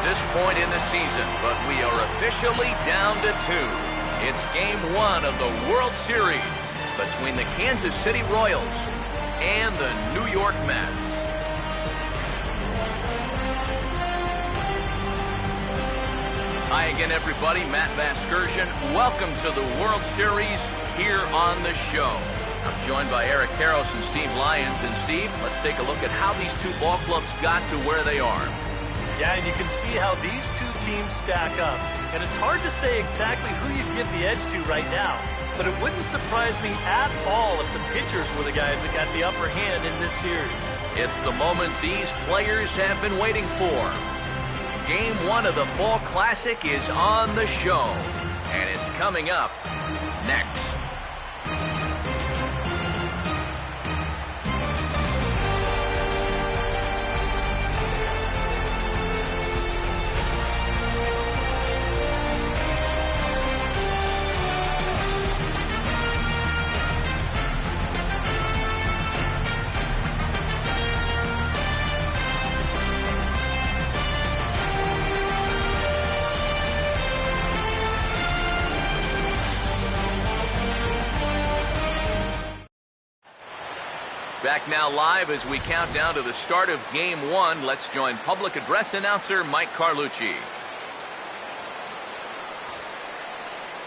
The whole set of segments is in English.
this point in the season, but we are officially down to 2. It's Game 1 of the World Series between the Kansas City Royals and the New York Mets. Hi again, everybody. Matt Vasgersian. Welcome to the World Series here on the show. I'm joined by Eric Karros and Steve Lyons. And Steve, let's take a look at how these two ball clubs got to where they are. Yeah, and you can see how these two teams stack up. And it's hard to say exactly who you'd give the edge to right now. But it wouldn't surprise me at all if the pitchers were the guys that got the upper hand in this series. It's the moment these players have been waiting for. Game 1 of the Fall Classic is on the show. And it's coming up next. Back now live as we count down to the start of Game 1. Let's join public address announcer Mike Carlucci.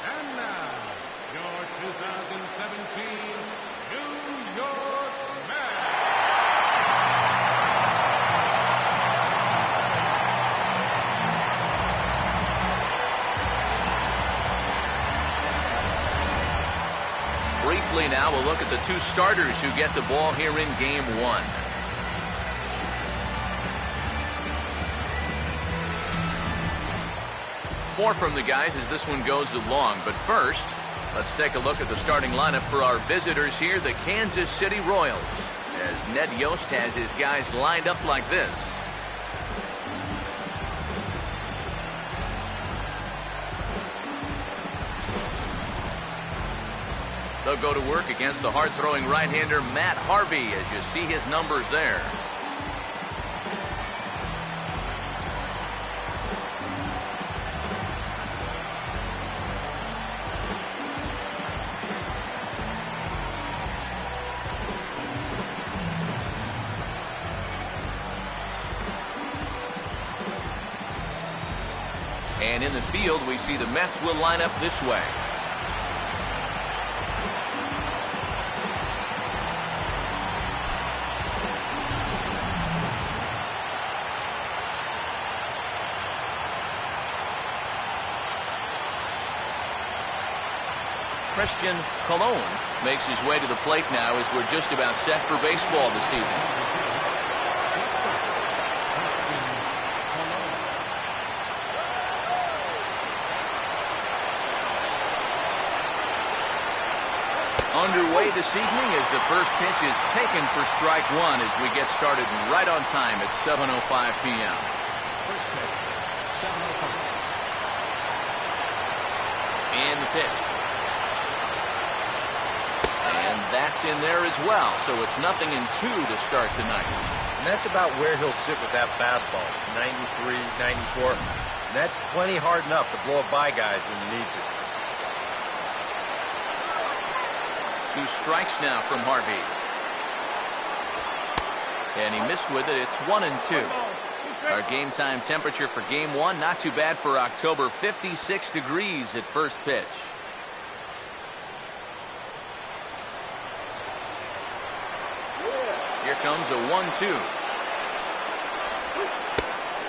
And now, your 2017 New York Mets. Briefly now, we'll look at the two starters who get the ball here in Game 1. More from the guys as this one goes along. But first, let's take a look at the starting lineup for our visitors here, the Kansas City Royals, as Ned Yost has his guys lined up like this. They'll go to work against the hard-throwing right-hander Matt Harvey, as you see his numbers there. And in the field, we see the Mets will line up this way. Christian Colon makes his way to the plate now as we're just about set for baseball this evening. Underway this evening as the first pitch is taken for strike one as we get started right on time at 7:05 p.m. First pitch, 7:05. And the pitch. And that's in there as well, so it's 0-2 to start tonight. And that's about where he'll sit with that fastball, 93, 94. And that's plenty hard enough to blow it by guys when you need to. 2 strikes now from Harvey. And he missed with it. It's 1-2. Our game time temperature for Game 1, not too bad for October, 56 degrees at first pitch. Here comes a 1-2.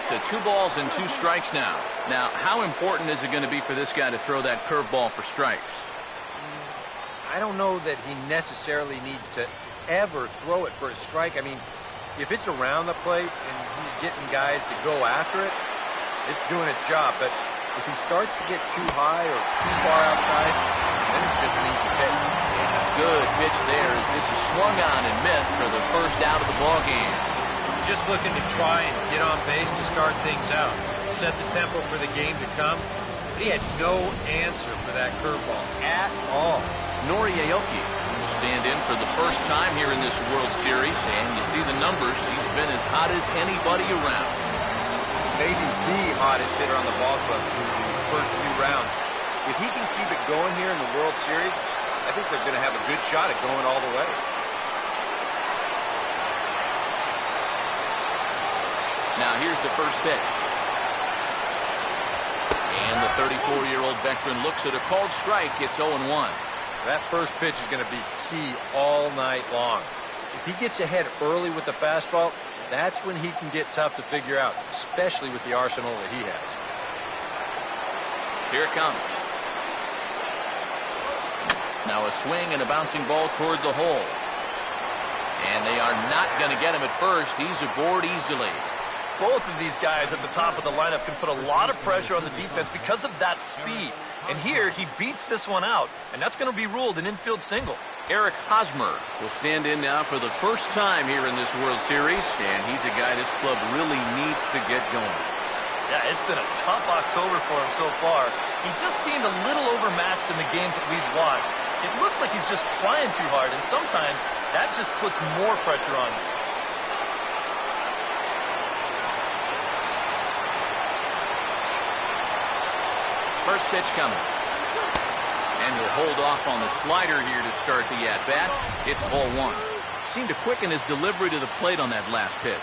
To 2 balls and 2 strikes now. Now, how important is it going to be for this guy to throw that curveball for strikes? I don't know that he necessarily needs to ever throw it for a strike. I mean, if it's around the plate and he's getting guys to go after it, it's doing its job. But if he starts to get too high or too far outside, then it's just an easy take. Good pitch there as this is swung on and missed for the first out of the ball game. Just looking to try and get on base to start things out, set the tempo for the game to come. But he had no answer for that curveball at all. Nori Aoki will stand in for the first time here in this World Series, and you see the numbers. He's been as hot as anybody around. maybe the hottest hitter on the ball club through the first few rounds. If he can keep it going here in the World Series, I think they're going to have a good shot at going all the way. Now here's the first pitch. And the 34-year-old veteran looks at a called strike. It's 0-1. That first pitch is going to be key all night long. If he gets ahead early with the fastball, that's when he can get tough to figure out, especially with the arsenal that he has. Here it comes. Now a swing and a bouncing ball toward the hole. And they are not going to get him at first. He's aboard easily. Both of these guys at the top of the lineup can put a lot of pressure on the defense because of that speed. And here, he beats this one out, and that's going to be ruled an infield single. Eric Hosmer will stand in now for the first time here in this World Series, and he's a guy this club really needs to get going. Yeah, it's been a tough October for him so far. He just seemed a little overmatched in the games that we've watched. It looks like he's just trying too hard, and sometimes that just puts more pressure on him. First pitch coming. And he'll hold off on the slider here to start the at-bat. It's ball one. Seemed to quicken his delivery to the plate on that last pitch.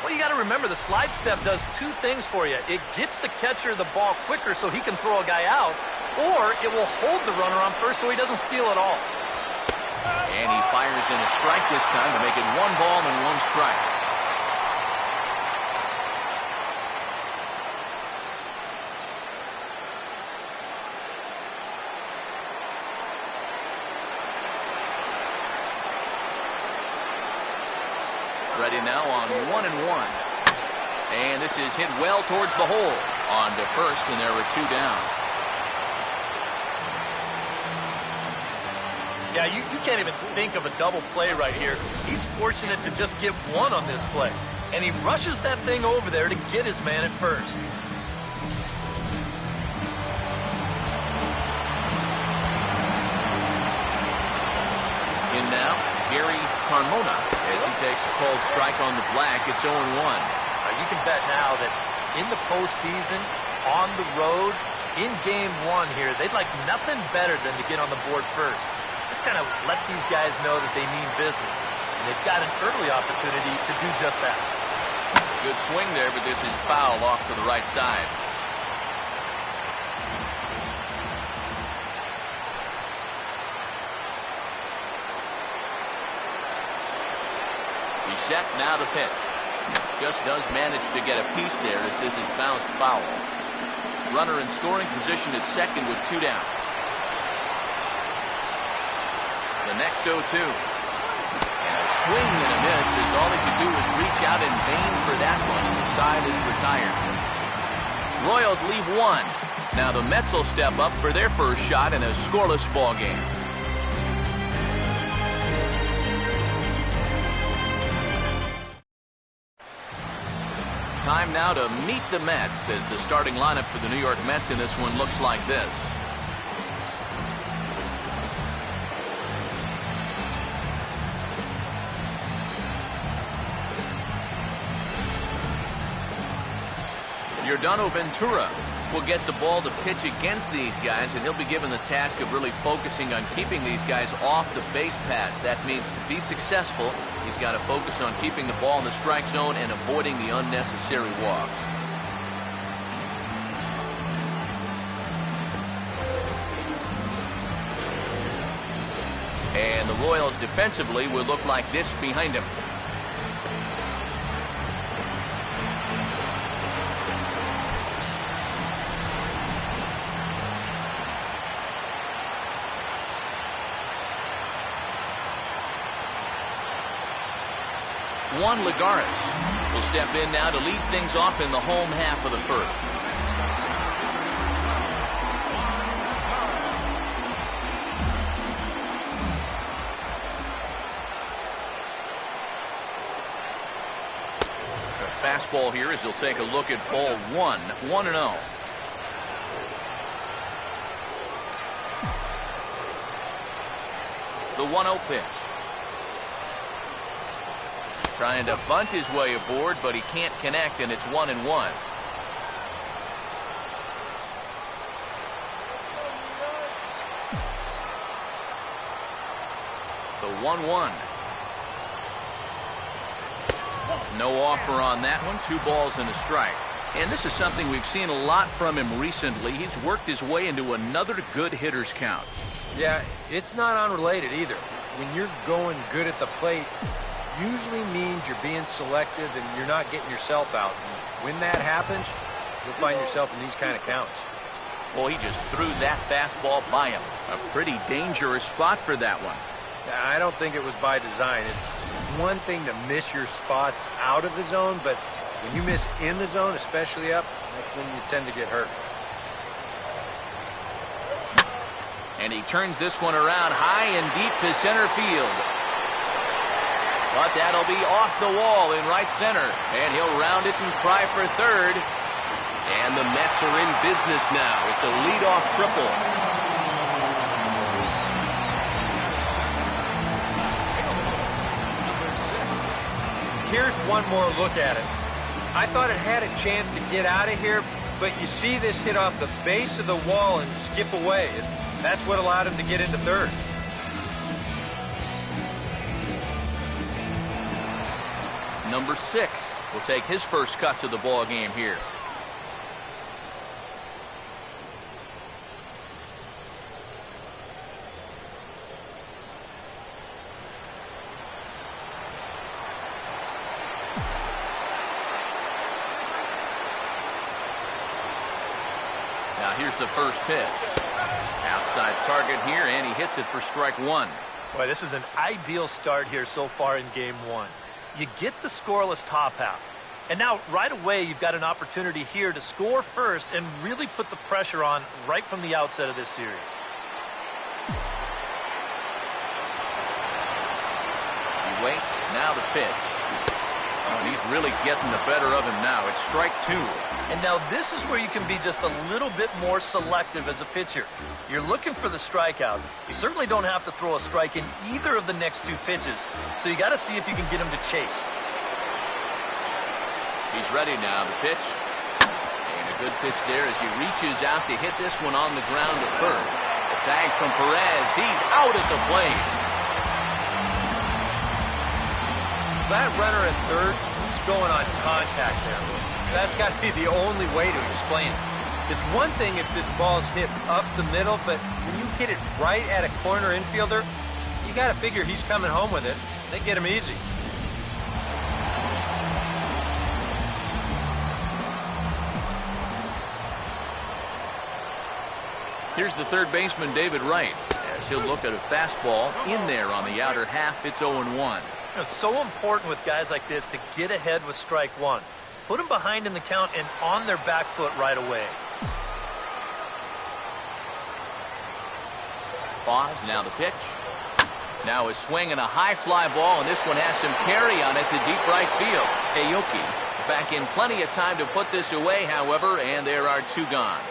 Well, you got to remember the slide step does two things for you. It gets the catcher the ball quicker so he can throw a guy out, or it will hold the runner on first so he doesn't steal it all. And he fires in a strike this time to make it 1 ball and 1 strike. Ready now on 1-1. And this is hit well towards the hole. On to first, and there are 2 down. Yeah, you can't even think of a double play right here. He's fortunate to just get 1 on this play. And he rushes that thing over there to get his man at first. In now, Gary Carmona as he takes a called strike on the black. It's 0-1. You can bet now that in the postseason, on the road, in game 1 here, they'd like nothing better than to get on the board first. Just kind of let these guys know that they mean business. And they've got an early opportunity to do just that. Good swing there, but this is foul off to the right side. He's set now to pitch. Just does manage to get a piece there as this is bounced foul. Runner in scoring position at second with 2 down. The next 0-2. And a swing and a miss as all he could do was reach out in vain for that one, and the side is retired. Royals leave 1. Now the Mets will step up for their first shot in a scoreless ball game. Time now to meet the Mets as the starting lineup for the New York Mets in this one looks like this. Yordano Ventura will get the ball to pitch against these guys, and he'll be given the task of really focusing on keeping these guys off the base paths. That means to be successful, he's got to focus on keeping the ball in the strike zone and avoiding the unnecessary walks. And the Royals defensively will look like this behind him. Juan Lagares will step in now to lead things off in the home half of the first. The fastball here as he'll take a look at ball 1, 1-0. The 1-0 pitch. Trying to bunt his way aboard, but he can't connect, and it's 1-1. 1-1. No offer on that one. 2 balls and a strike. And this is something we've seen a lot from him recently. He's worked his way into another good hitter's count. Yeah, it's not unrelated either. When you're going good at the plate, usually means you're being selective and you're not getting yourself out. And when that happens, you'll find yourself in these kind of counts. Well, he just threw that fastball by him. A pretty dangerous spot for that one. I don't think it was by design. It's one thing to miss your spots out of the zone, but when you miss in the zone, especially up, that's when you tend to get hurt. And he turns this one around high and deep to center field. But that'll be off the wall in right center. And he'll round it and try for third. And the Mets are in business now. It's a leadoff triple. Here's one more look at it. I thought it had a chance to get out of here, but you see this hit off the base of the wall and skip away. That's what allowed him to get into third. Number 6 will take his first cuts of the ball game here. Now here's the first pitch. Outside target here, and he hits it for strike 1. Boy, this is an ideal start here so far in game 1. You get the scoreless top half. And now right away you've got an opportunity here to score first and really put the pressure on right from the outset of this series. He waits. Now the pitch. Oh, and he's really getting the better of him now. It's strike 2. And now this is where you can be just a little bit more selective as a pitcher. You're looking for the strikeout. You certainly don't have to throw a strike in either of the next 2 pitches, so you got to see if you can get him to chase. He's ready now, the pitch. And a good pitch there as he reaches out to hit this one on the ground to first. The tag from Perez. He's out at the plate. That runner at third is going on contact there. That's got to be the only way to explain it. It's one thing if this ball's hit up the middle, but when you hit it right at a corner infielder, you got to figure he's coming home with it. They get him easy. Here's the third baseman, David Wright, as he'll look at a fastball in there on the outer half. It's 0-1. It's so important with guys like this to get ahead with strike 1. Put them behind in the count and on their back foot right away. Pause, now the pitch. Now a swing and a high fly ball, and this one has some carry on it to deep right field. Aoki back in plenty of time to put this away, however, and there are 2 gone.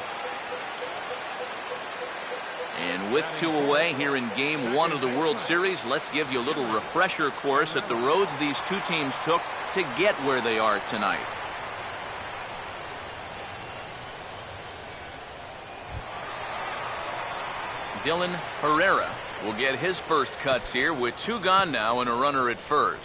And with 2 away here in Game 1 of the World Series, let's give you a little refresher course at the roads these 2 teams took to get where they are tonight. Dylan Herrera will get his first cuts here with 2 gone now and a runner at first.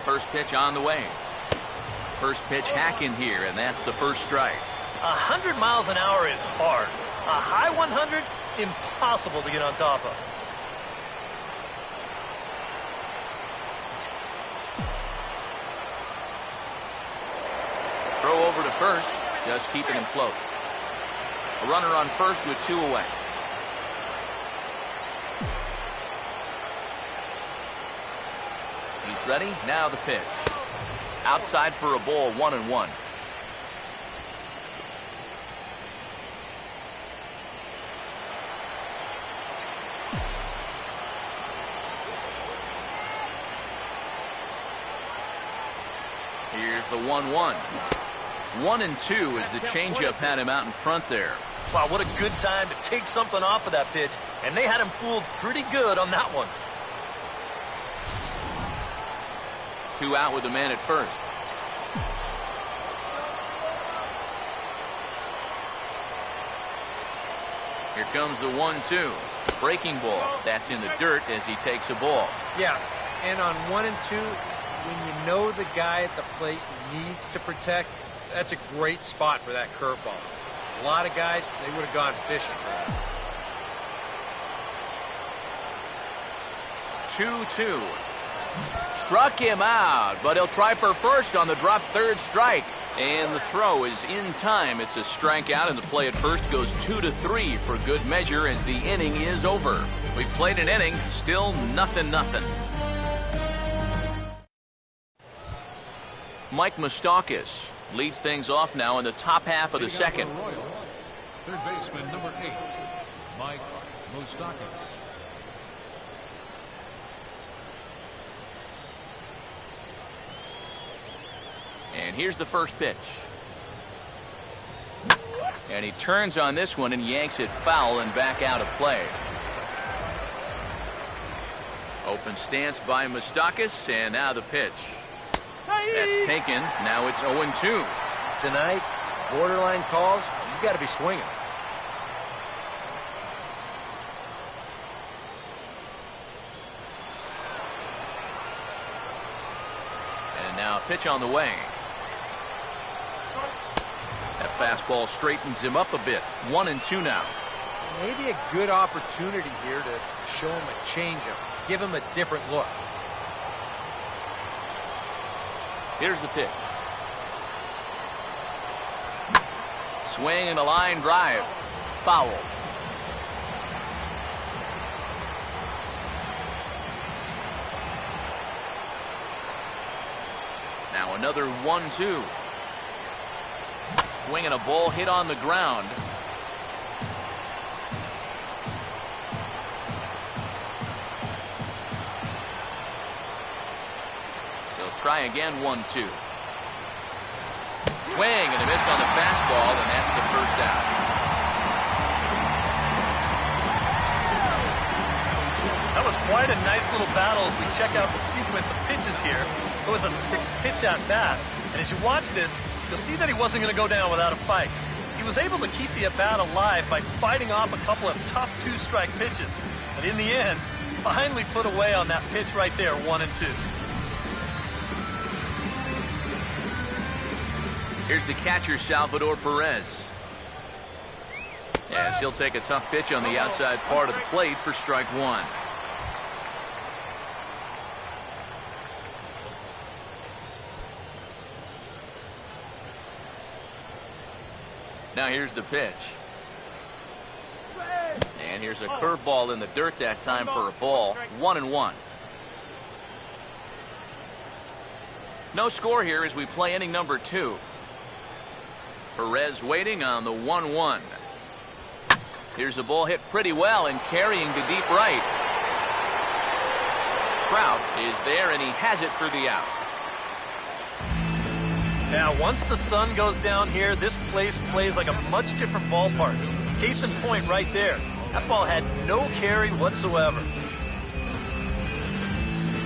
First pitch on the way. First pitch hack in here, and that's the first strike. 100 miles an hour is hard. A high 100, impossible to get on top of. Throw over to first, just keeping him float. A runner on first with 2 away. He's ready, now the pitch. Outside for a ball, 1-1. Here's the 1-1. 1-2 as the changeup had him out in front there. Wow, what a good time to take something off of that pitch, and they had him fooled pretty good on that one. 2 out with the man at first. Here comes the 1-2. Breaking ball. That's in the dirt as he takes a ball. Yeah, and on 1 and 2, when you know the guy at the plate needs to protect, that's a great spot for that curveball. A lot of guys, they would have gone fishing for that. 2-2. Struck him out, but he'll try for first on the drop third strike. And the throw is in time. It's a strikeout, and the play at first goes 2-3 for good measure as the inning is over. We've played an inning, still 0-0. Mike Moustakas leads things off now in the top half of the second. Royals, third baseman number 8, Mike Moustakas. And here's the first pitch. And he turns on this one and yanks it foul and back out of play. Open stance by Moustakas, and now the pitch. That's taken. Now it's 0-2. Tonight, borderline calls, you got to be swinging. And now a pitch on the way. That fastball straightens him up a bit. 1-2 now. Maybe a good opportunity here to show him a changeup. Give him a different look. Here's the pitch. Swing and a line drive. Foul. Now another 1-2. Swing and a ball hit on the ground. He'll try again. 1-2. Swing and a miss on the fastball, and that's the first out. That was quite a nice little battle as we check out the sequence of pitches here. It was a 6-pitch at bat, and as you watch this, you'll see that he wasn't going to go down without a fight. He was able to keep the at-bat alive by fighting off a couple of tough 2-strike pitches, but in the end, finally put away on that pitch right there, 1-2. Here's the catcher, Salvador Perez. As he'll take a tough pitch on the outside part of the plate for strike one. Now here's the pitch. And here's a curveball in the dirt that time for a ball. 1-1. No score here as we play inning number 2. Perez waiting on the 1-1. Here's a ball hit pretty well and carrying to deep right. Trout is there and he has it for the out. Now, once the sun goes down here, this place plays like a much different ballpark. Case in point right there. That ball had no carry whatsoever.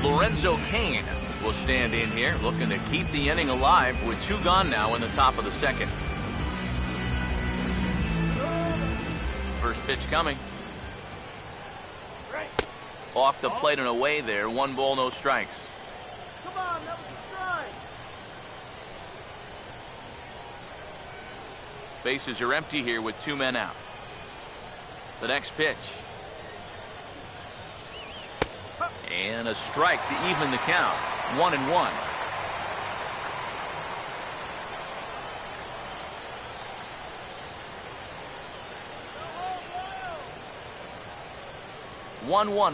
Lorenzo Cain will stand in here looking to keep the inning alive with 2 gone now in the top of the second. First pitch coming. Off the plate and away there. 1 ball, no strikes. Come on, that was a strike. Bases are empty here with 2 men out. The next pitch. And a strike to even the count. 1-1.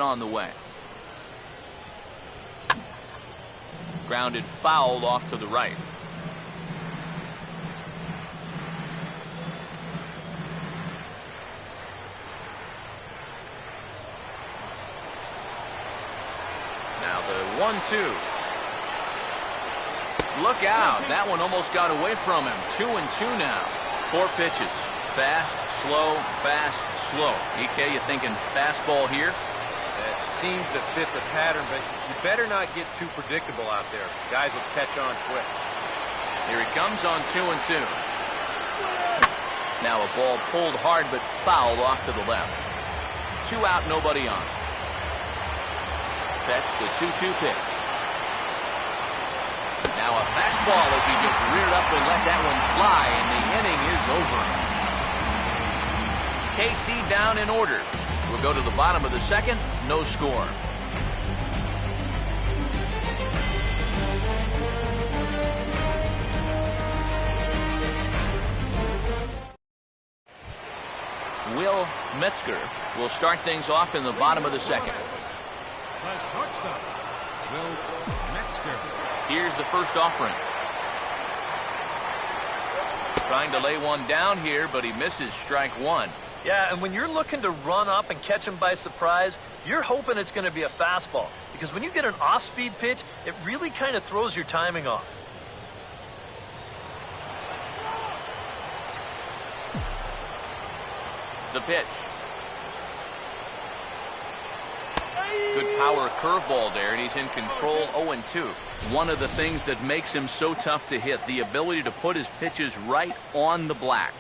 On the way. Grounded foul off to the right. Now the 1-2. Look out. That one almost got away from him. 2-2 now. 4 pitches. Fast, slow, fast, slow. EK, you thinking fastball here? That seems to fit the pattern, but you better not get too predictable out there. Guys will catch on quick. Here he comes on 2-2. Now a ball pulled hard but fouled off to the left. 2 out, nobody on. Sets the 2-2 pitch. Now a fastball as he just reared up and let that one fly, and the inning is over. KC down in order. We'll go to the bottom of the second, no score. Will Metzger will start things off in the bottom of the second. The shortstop, Will Metzger. Here's the first offering. Trying to lay one down here, but he misses strike one. Yeah, and when you're looking to run up and catch him by surprise, you're hoping it's going to be a fastball. Because when you get an off-speed pitch, it really kind of throws your timing off. The pitch. Good power curveball there, and he's in control 0-2. One of the things that makes him so tough to hit, the ability to put his pitches right on the black.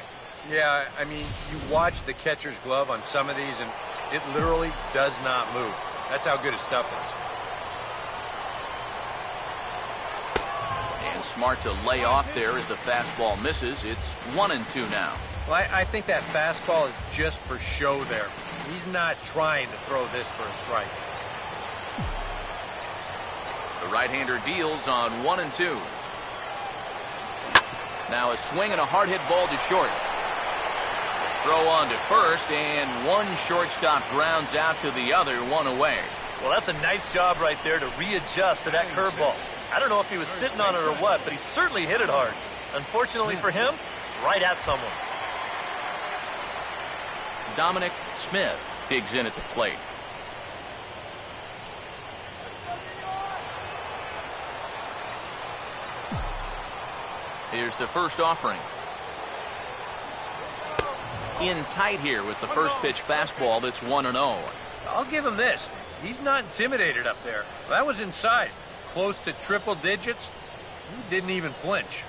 Yeah, I mean, you watch the catcher's glove on some of these, and it literally does not move. That's how good his stuff is. And smart to lay off there as the fastball misses. It's 1-2 now. Well, I think that fastball is just for show there. He's not trying to throw this for a strike. The right-hander deals on 1-2. Now a swing and a hard hit ball to short. Throw on to first, and one shortstop grounds out to the other, one away. Well, that's a nice job right there to readjust to that curveball. I don't know if he was sitting on it or what, but he certainly hit it hard. Unfortunately for him, right at someone. Dominic Smith digs in at the plate. Here's the first offering. In tight here with the first pitch fastball that's 1-0. I'll give him this. He's not intimidated up there. That was inside. Close to triple digits. He didn't even flinch.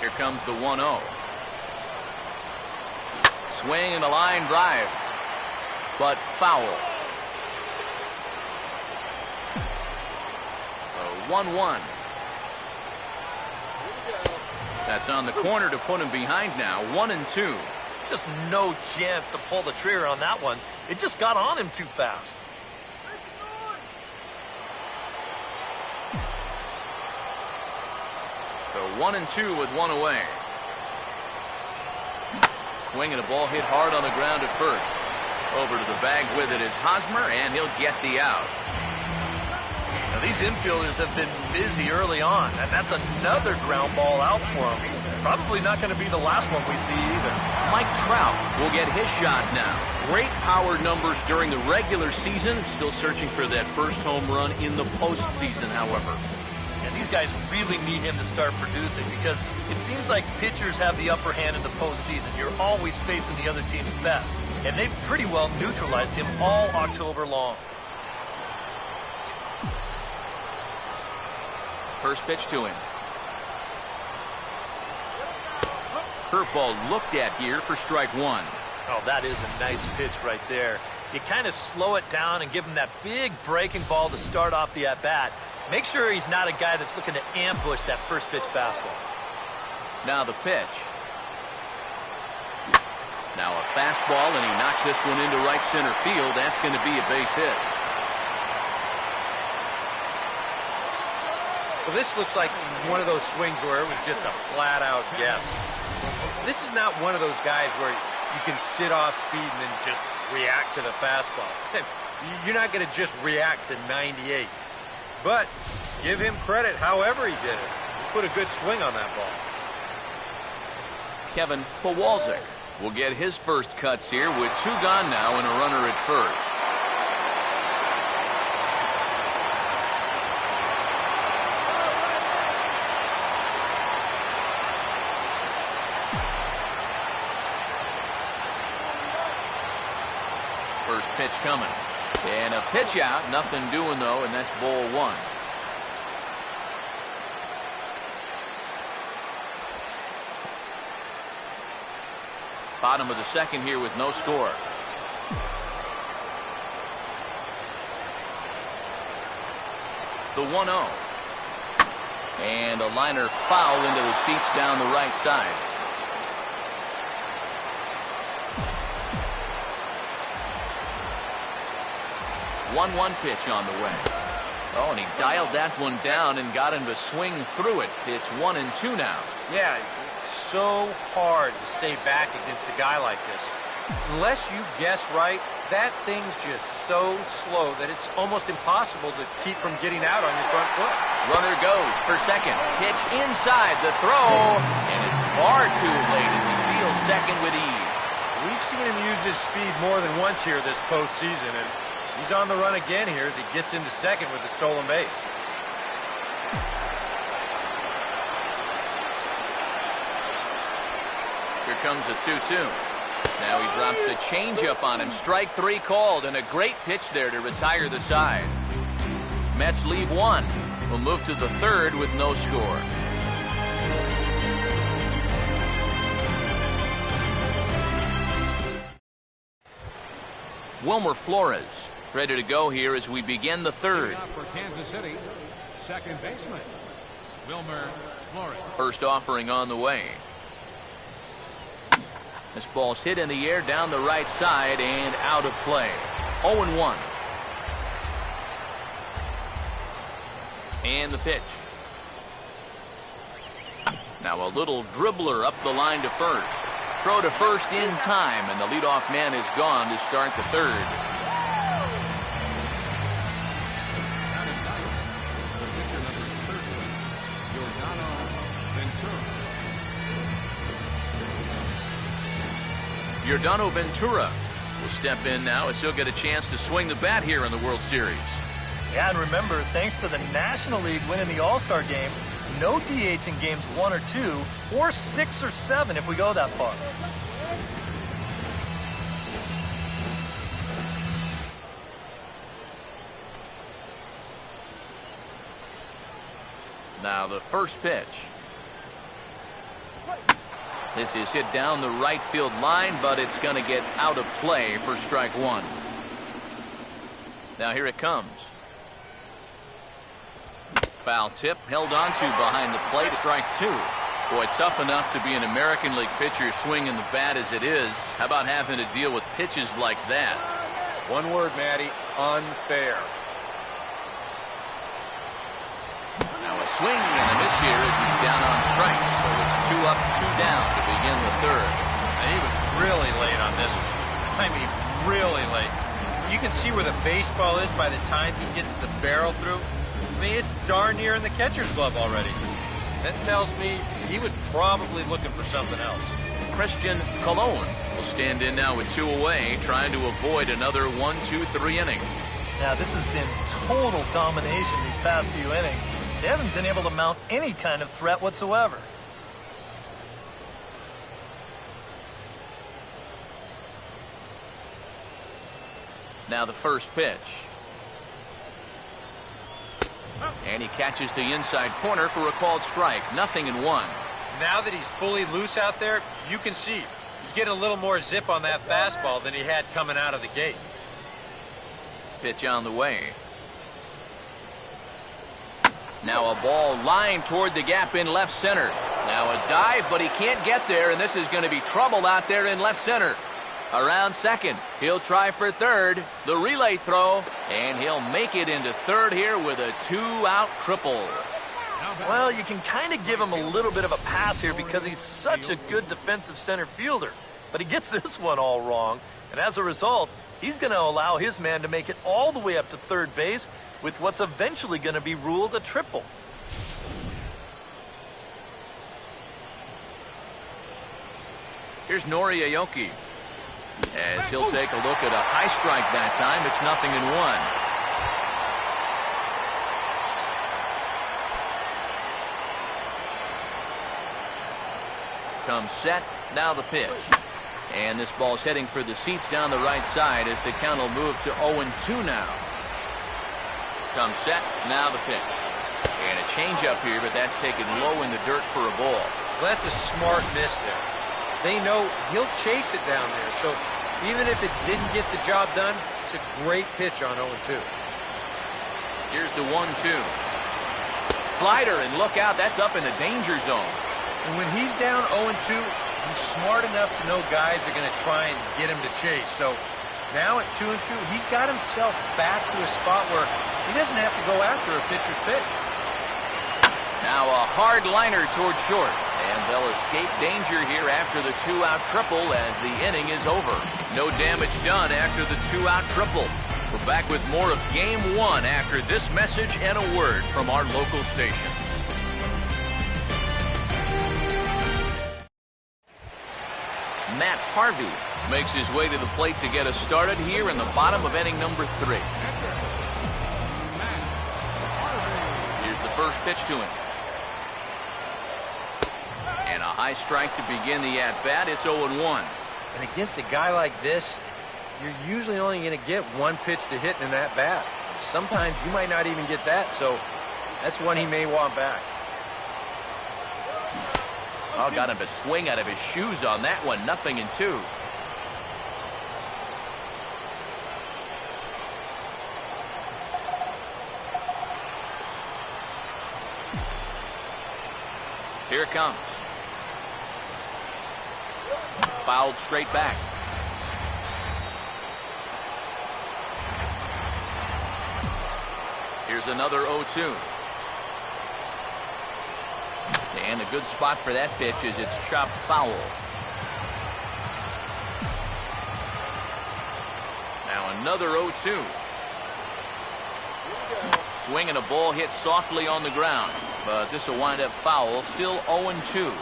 Here comes the 1-0. Swing and a line drive, but foul. 1-1. That's on the corner to put him behind now. 1-2. Just no chance to pull the trigger on that one. It just got on him too fast. So 1-2 with one away. Swinging a ball hit hard on the ground at first. Over to the bag with it is Hosmer, and he'll get the out. Now, these infielders have been busy early on, and that's another ground ball out for him. Probably not going to be the last one we see either. Mike Trout will get his shot now. Great power numbers during the regular season. Still searching for that first home run in the postseason, however. And these guys really need him to start producing because it seems like pitchers have the upper hand in the postseason. You're always facing the other team's best, and they've pretty well neutralized him all October long. First pitch to him. Curveball looked at here for strike one. Oh, that is a nice pitch right there. You kind of slow it down and give him that big breaking ball to start off the at-bat. Make sure he's not a guy that's looking to ambush that first pitch fastball. Now the pitch. Now a fastball, and he knocks this one into right center field. That's going to be a base hit. Well, this looks like one of those swings where it was just a flat-out guess. This is not one of those guys where you can sit off speed and then just react to the fastball. You're not going to just react to 98. But give him credit however he did it. He put a good swing on that ball. Kevin Kowalczyk will get his first cuts here with two gone now and a runner at first. First pitch coming. And a pitch out. Nothing doing, though, and that's ball one. Bottom of the second here with no score. The 1-0. And a liner foul into the seats down the right side. One pitch on the way. Oh, and he dialed that one down and got him to swing through it. It's 1-2 now. Yeah, it's so hard to stay back against a guy like this. Unless you guess right, that thing's just so slow that it's almost impossible to keep from getting out on your front foot. Runner goes for second. Pitch inside the throw, and it's far too late as he steals second with ease. We've seen him use his speed more than once here this postseason, and he's on the run again here as he gets into second with the stolen base. Here comes a 2-2. Now he drops a changeup on him. Strike three called, and a great pitch there to retire the side. Mets leave one. We'll move to the third with no score. Wilmer Flores ready to go here as we begin the third. For Kansas City, second baseman, Wilmer Flores. First offering on the way. This ball's hit in the air down the right side and out of play. 0-1. And the pitch. Now a little dribbler up the line to first. Throw to first in time, and the leadoff man is gone to start the third. The pitcher number 30, Yordano Ventura will step in now as he'll get a chance to swing the bat here in the World Series. Yeah, and remember, thanks to the National League winning the All-Star game, no DH in games 1 or 2, or 6 or 7 if we go that far. Now the first pitch. This is hit down the right field line, but it's going to get out of play for strike one. Now here it comes. Foul tip held onto behind the plate. Strike two. Boy, tough enough to be an American League pitcher swinging the bat as it is. How about having to deal with pitches like that? One word, Matty, unfair. Now a swing and a miss here as he's down on strikes. So it's 2 up, 2 down to begin the third. And he was really late on this one. I mean, really late. You can see where the baseball is by the time he gets the barrel through. I mean, it's darn near in the catcher's glove already. That tells me he was probably looking for something else. Christian Colon will stand in now with 2 away, trying to avoid another 1-2-3 inning. Now, this has been total domination these past few innings. They haven't been able to mount any kind of threat whatsoever. Now the first pitch. And he catches the inside corner for a called strike. 0-1. Now that he's fully loose out there, you can see he's getting a little more zip on that fastball than he had coming out of the gate. Pitch on the way. Now a ball lined toward the gap in left center. Now a dive, but he can't get there, and this is going to be trouble out there in left center. Around second, he'll try for third. The relay throw, and he'll make it into third here with a 2-out triple. Well, you can kind of give him a little bit of a pass here because he's such a good defensive center fielder. But he gets this one all wrong, and as a result, he's going to allow his man to make it all the way up to third base with what's eventually going to be ruled a triple. Here's Nori Aoki. As he'll take a look at a high strike that time. It's 0-1. Comes set. Now the pitch. And this ball's heading for the seats down the right side as the count will move to 0-2 now. Comes set. Now the pitch. And a changeup here, but that's taken low in the dirt for a ball. Well, that's a smart miss there. they know he'll chase it down there. So even if it didn't get the job done, it's a great pitch on 0-2. Here's the 1-2. Slider, and look out, that's up in the danger zone. And when he's down 0-2, he's smart enough to know guys are going to try and get him to chase. So now at 2-2, he's got himself back to a spot where he doesn't have to go after a pitcher's pitch. Now a hard liner toward short, and they'll escape danger here after the 2-out triple as the inning is over. No damage done after the 2-out triple. We're back with more of Game 1 after this message and a word from our local station. Matt Harvey makes his way to the plate to get us started here in the bottom of inning number 3. Here's the first pitch to him. And a high strike to begin the at-bat. It's 0-1. And against a guy like this, you're usually only going to get one pitch to hit in that bat. Sometimes you might not even get that, so that's one he may want back. Oh, got him to swing out of his shoes on that one. 0-2. Here it comes. Fouled straight back. Here's another 0-2. And a good spot for that pitch is it's chopped foul. Now another 0-2. Swinging a ball hit softly on the ground, but this will wind up foul. Still 0-2.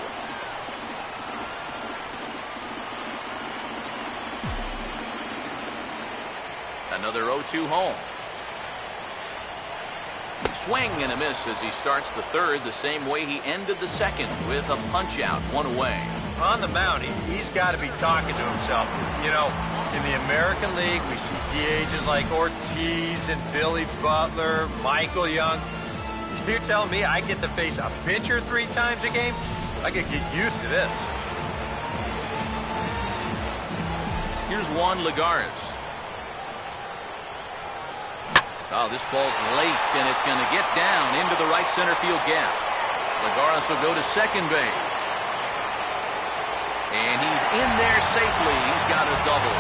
Another 0-2 home. Swing and a miss as he starts the third the same way he ended the second with a punch out, 1 away. On the mound, he's got to be talking to himself. You know, in the American League, we see DHs like Ortiz and Billy Butler, Michael Young. You're telling me I get to face a pitcher 3 times a game? I could get used to this. Here's Juan Lagares. Oh, this ball's laced, and it's going to get down into the right center field gap. Lagares will go to second base. And he's in there safely. He's got a double.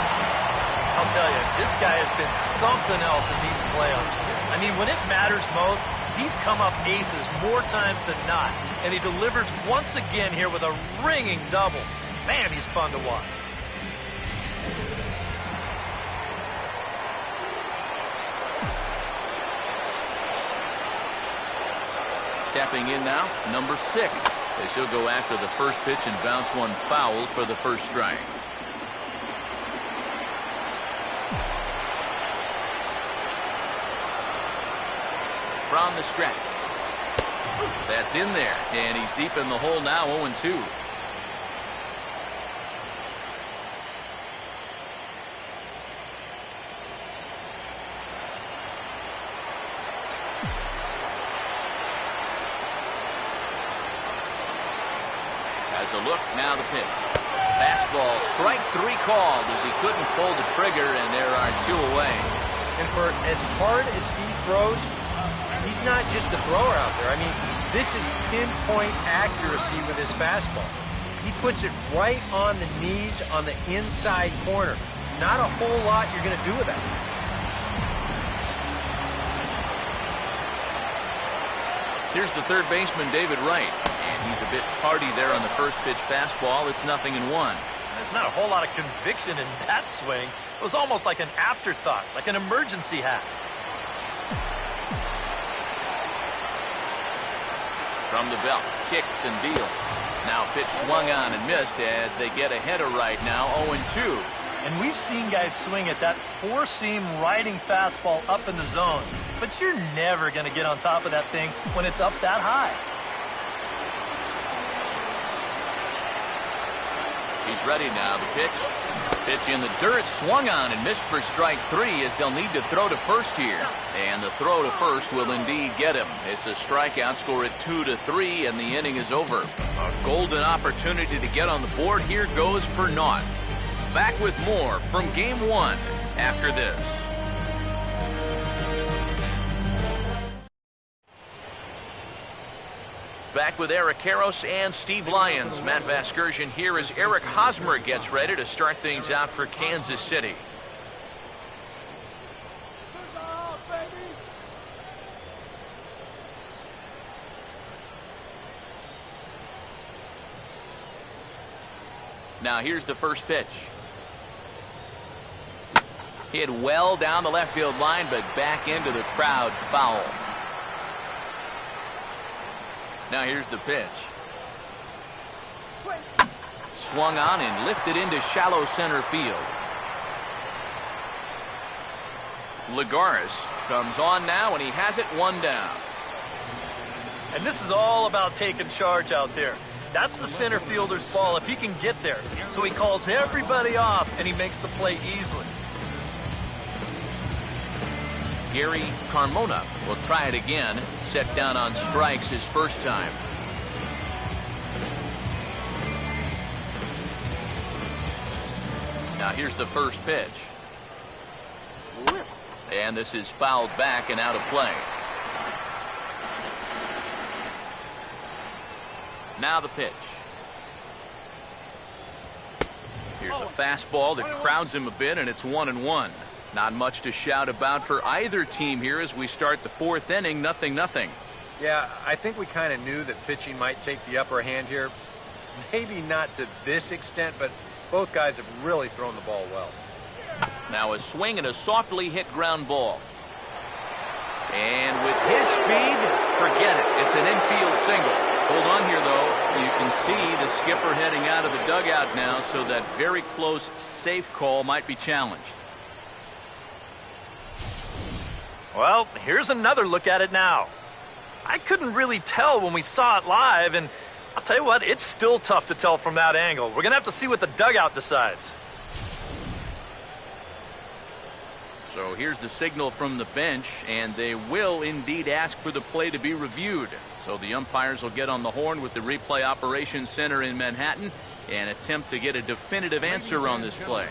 I'll tell you, this guy has been something else in these playoffs. I mean, when it matters most, he's come up aces more times than not. And he delivers once again here with a ringing double. Man, he's fun to watch. Stepping in now, number 6, as he'll go after the first pitch and bounce one foul for the first strike. From the stretch. That's in there, and he's deep in the hole now, 0-2. A look, now the pitch. Fastball, strike 3 called as he couldn't pull the trigger, and there are 2 away. And for as hard as he throws, he's not just a thrower out there. I mean, this is pinpoint accuracy with his fastball. He puts it right on the knees on the inside corner. Not a whole lot you're going to do with that. Here's the third baseman, David Wright. He's a bit tardy there on the first pitch fastball. It's 0-1. There's not a whole lot of conviction in that swing. It was almost like an afterthought, like an emergency hack. From the belt, kicks and deals. Now pitch swung on and missed as they get ahead of Wright now, 0-2. And we've seen guys swing at that four-seam riding fastball up in the zone. But you're never going to get on top of that thing when it's up that high. He's ready now. The pitch. Pitch in the dirt, swung on and missed for strike 3 as they'll need to throw to first here. And the throw to first will indeed get him. It's a strikeout, score at 2-3, and the inning is over. A golden opportunity to get on the board here goes for naught. Back with more from Game 1 after this. Back with Eric Karros and Steve Lyons. Matt Vasgersian here as Eric Hosmer gets ready to start things out for Kansas City. Now here's the first pitch. Hit well down the left field line, but back into the crowd, foul. Now here's the pitch. Swung on and lifted into shallow center field. Lagares comes on now, and he has it one down. And this is all about taking charge out there. That's the center fielder's ball if he can get there. So he calls everybody off, and he makes the play easily. Gary Carmona will try it again. Set down on strikes his first time. Now here's the first pitch. And this is fouled back and out of play. Now the pitch. Here's a fastball that crowds him a bit, and it's 1-1. Not much to shout about for either team here as we start the fourth inning, 0-0. Yeah, I think we kind of knew that pitching might take the upper hand here. Maybe not to this extent, but both guys have really thrown the ball well. Now a swing and a softly hit ground ball. And with his speed, forget it. It's an infield single. Hold on here, though. You can see the skipper heading out of the dugout now, so that very close safe call might be challenged. Well, here's another look at it now. I couldn't really tell when we saw it live, and I'll tell you what, it's still tough to tell from that angle. We're going to have to see what the dugout decides. So here's the signal from the bench, and they will indeed ask for the play to be reviewed. So the umpires will get on the horn with the replay operations center in Manhattan and attempt to get a definitive answer on this play.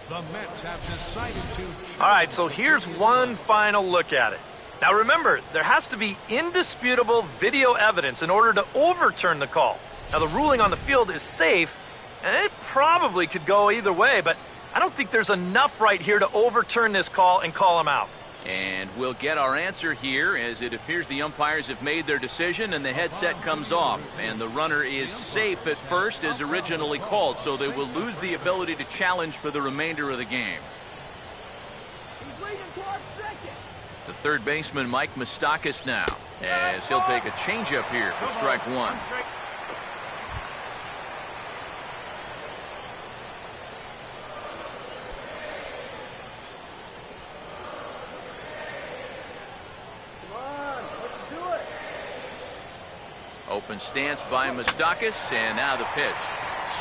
The Mets have decided to... All right, so here's one final look at it. Now remember, there has to be indisputable video evidence in order to overturn the call. Now the ruling on the field is safe, and it probably could go either way, but I don't think there's enough right here to overturn this call and call him out. And we'll get our answer here as it appears the umpires have made their decision and the headset comes off. And the runner is safe at first as originally called, so they will lose the ability to challenge for the remainder of the game. The third baseman, Mike Moustakas, now, as he'll take a changeup here for strike one. Open stance by Moustakas, and now the pitch.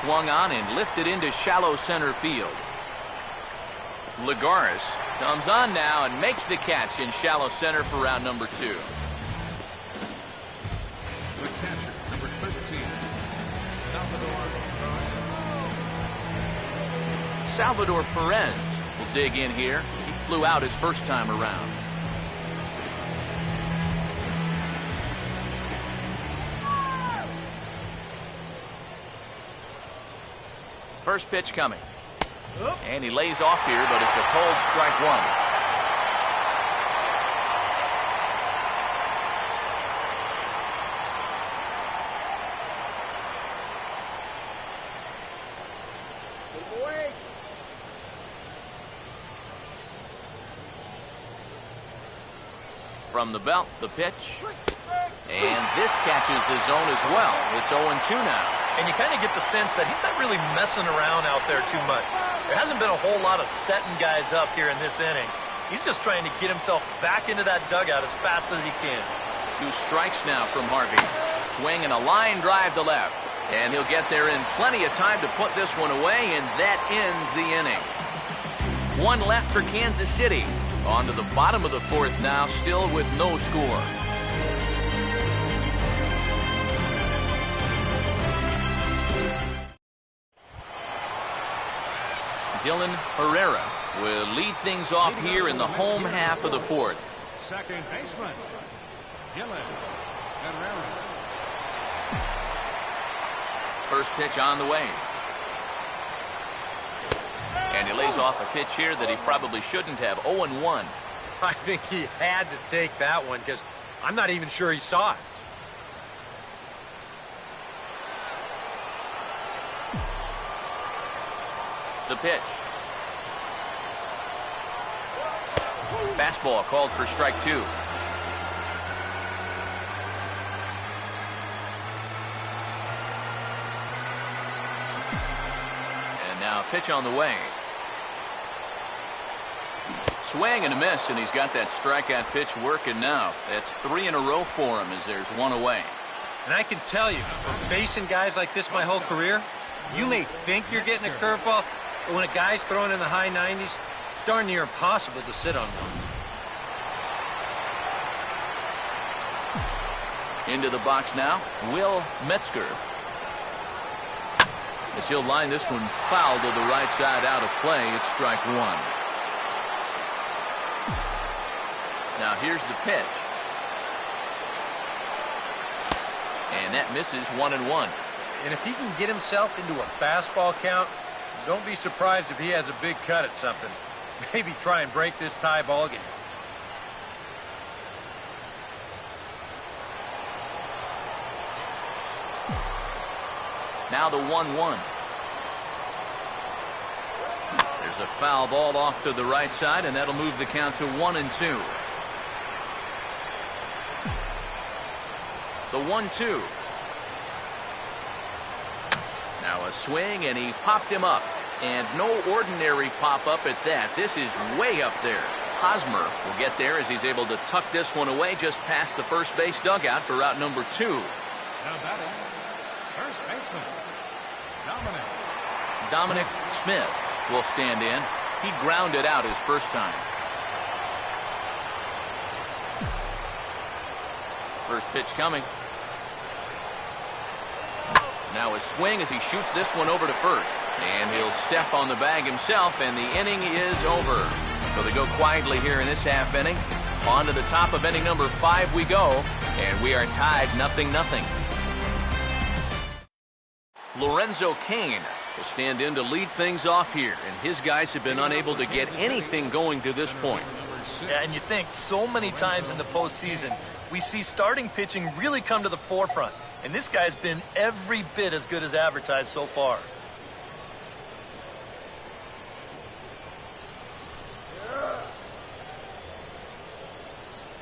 Swung on and lifted into shallow center field. Lagares comes on now and makes the catch in shallow center for round number 2. The catcher, number 13, Salvador Perez will dig in here. He flew out his first time around. First pitch coming. And he lays off here, but it's a cold strike one. From the belt, the pitch. And this catches the zone as well. It's 0-2 now. And you kind of get the sense that he's not really messing around out there too much. There hasn't been a whole lot of setting guys up here in this inning. He's just trying to get himself back into that dugout as fast as he can. 2 strikes now from Harvey. Swing and a line drive to left. And he'll get there in plenty of time to put this one away, and that ends the inning. 1 left for Kansas City. On to the bottom of the 4th now, still with no score. Dylan Herrera will lead things off here in the home half of the fourth. Second baseman, Dylan Herrera. First pitch on the way. And he lays off a pitch here that he probably shouldn't have. 0-1. I think he had to take that one because I'm not even sure he saw it. The pitch. Fastball called for strike 2. And now pitch on the way. Swing and a miss, and he's got that strikeout pitch working now. That's 3 in a row for him as there's one away. And I can tell you, from facing guys like this my whole career, you may think you're getting a curveball, but when a guy's throwing in the high 90s, it's darn near impossible to sit on one. Into the box now, Will Metzger. As he'll line this one foul to the right side out of play, it's strike 1. Now here's the pitch. And that misses 1-1. And if he can get himself into a fastball count, don't be surprised if he has a big cut at something. Maybe try and break this tie ball game. Now the 1-1. There's a foul ball off to the right side, and that'll move the count to 1-2. The 1-2. Now a swing, and he popped him up. And no ordinary pop-up at that. This is way up there. Hosmer will get there as he's able to tuck this one away just past the first base dugout for route number 2. Now batting, first baseman, Dominic Smith will stand in. He grounded out his first time. First pitch coming. Now a swing as he shoots this one over to first. And he'll step on the bag himself, and the inning is over. So they go quietly here in this half inning. On to the top of inning number 5 we go, and we are tied 0-0. Lorenzo Cain will stand in to lead things off here, and his guys have been unable to get anything going to this point. Yeah, and you think so many times in the postseason, we see starting pitching really come to the forefront. And this guy's been every bit as good as advertised so far.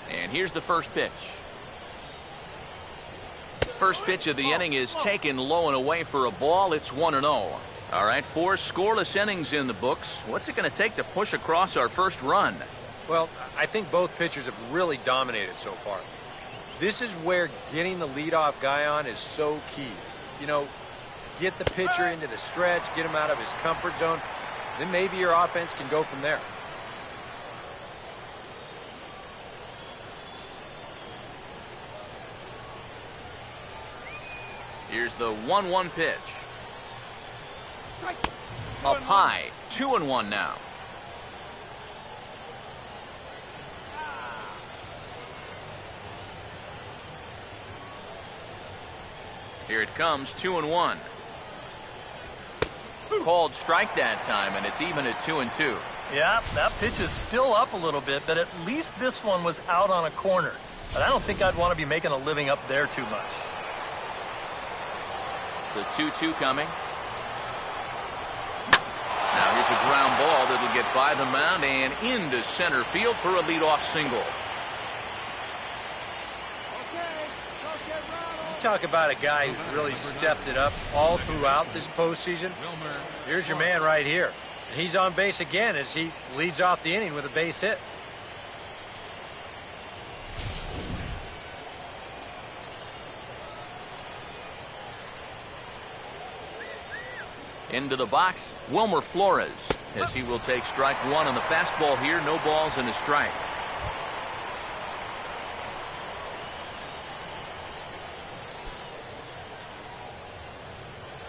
And here's the first pitch. First pitch of the inning is taken low and away for a ball. It's 1-0. All right, 4 scoreless innings in the books. What's it going to take to push across our first run? Well, I think both pitchers have really dominated so far. This is where getting the leadoff guy on is so key. You know, get the pitcher into the stretch, get him out of his comfort zone, then maybe your offense can go from there. Here's the 1-1 pitch. Up high, 2-1 now. Here it comes, 2-1. Called strike that time, and it's even at 2-2. Yeah, that pitch is still up a little bit, but at least this one was out on a corner. But I don't think I'd want to be making a living up there too much. The 2-2 coming. Now here's a ground ball that'll get by the mound and into center field for a leadoff single. Talk about a guy who's really stepped it up all throughout this postseason. Here's your man right here. And he's on base again as he leads off the inning with a base hit. Into the box, Wilmer Flores, as he will take strike 1 on the fastball here. No balls and a strike.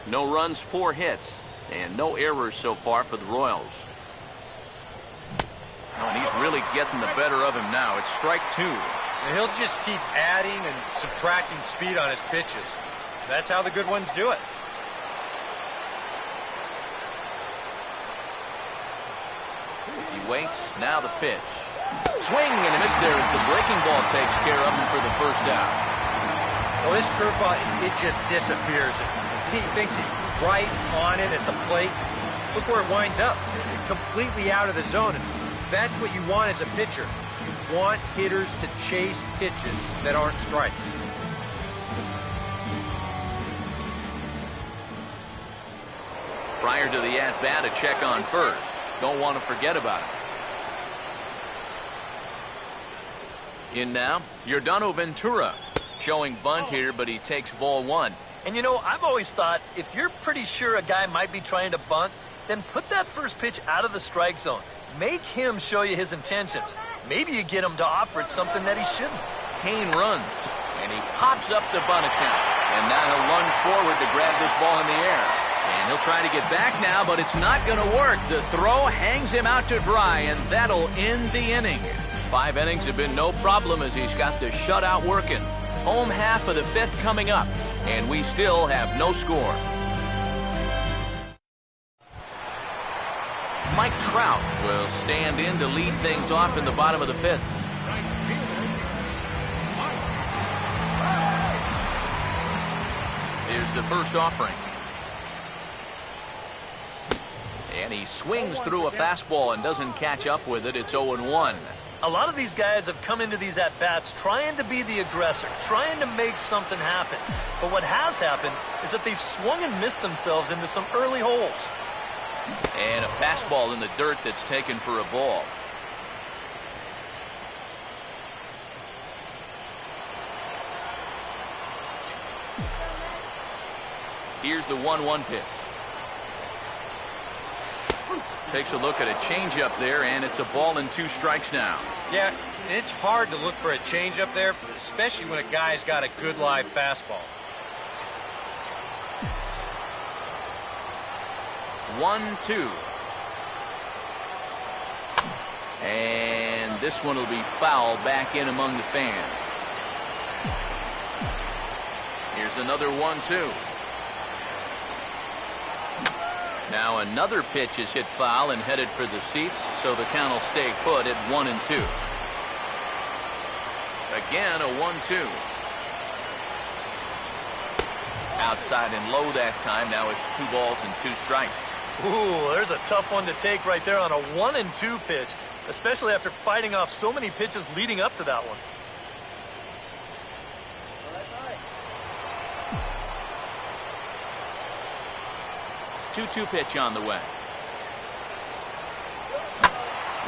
No runs, 4 hits. And no errors so far for the Royals. Oh, and he's really getting the better of him now. It's strike 2. And he'll just keep adding and subtracting speed on his pitches. That's how the good ones do it. He waits. Now the pitch. Swing and a miss there as the breaking ball takes care of him for the first out. Well, this curveball, it just disappears. He thinks he's right on it at the plate. Look where it winds up. Completely out of the zone. And that's what you want as a pitcher. You want hitters to chase pitches that aren't strikes. Prior to the at-bat, a check on first. Don't want to forget about it. In now, Yordano Ventura. Showing bunt here, but he takes ball 1. And you know, I've always thought if you're pretty sure a guy might be trying to bunt, then put that first pitch out of the strike zone. Make him show you his intentions. Maybe you get him to offer it something that he shouldn't. Kane runs, and he pops up the bunt attempt. And now he'll lunge forward to grab this ball in the air. And he'll try to get back now, but it's not going to work. The throw hangs him out to dry, and that'll end the inning. 5 innings have been no problem as he's got the shutout working. Home half of the 5th coming up, and we still have no score. Mike Trout will stand in to lead things off in the bottom of the 5th. Here's the first offering. And he swings through a fastball and doesn't catch up with it. It's 0-1. A lot of these guys have come into these at-bats trying to be the aggressor, trying to make something happen. But what has happened is that they've swung and missed themselves into some early holes. And a fastball in the dirt that's taken for a ball. Here's the 1-1 pitch. Takes a look at a changeup there, and it's a ball and 2 strikes now. Yeah, it's hard to look for a changeup there, especially when a guy's got a good live fastball. 1-2. And this one will be foul back in among the fans. Here's another 1-2. Now another pitch is hit foul and headed for the seats, so the count will stay put at 1-2. Again, a 1-2. Outside and low that time. Now it's 2 balls and 2 strikes. Ooh, there's a tough one to take right there on a 1-2 pitch, especially after fighting off so many pitches leading up to that one. 2-2 pitch on the way.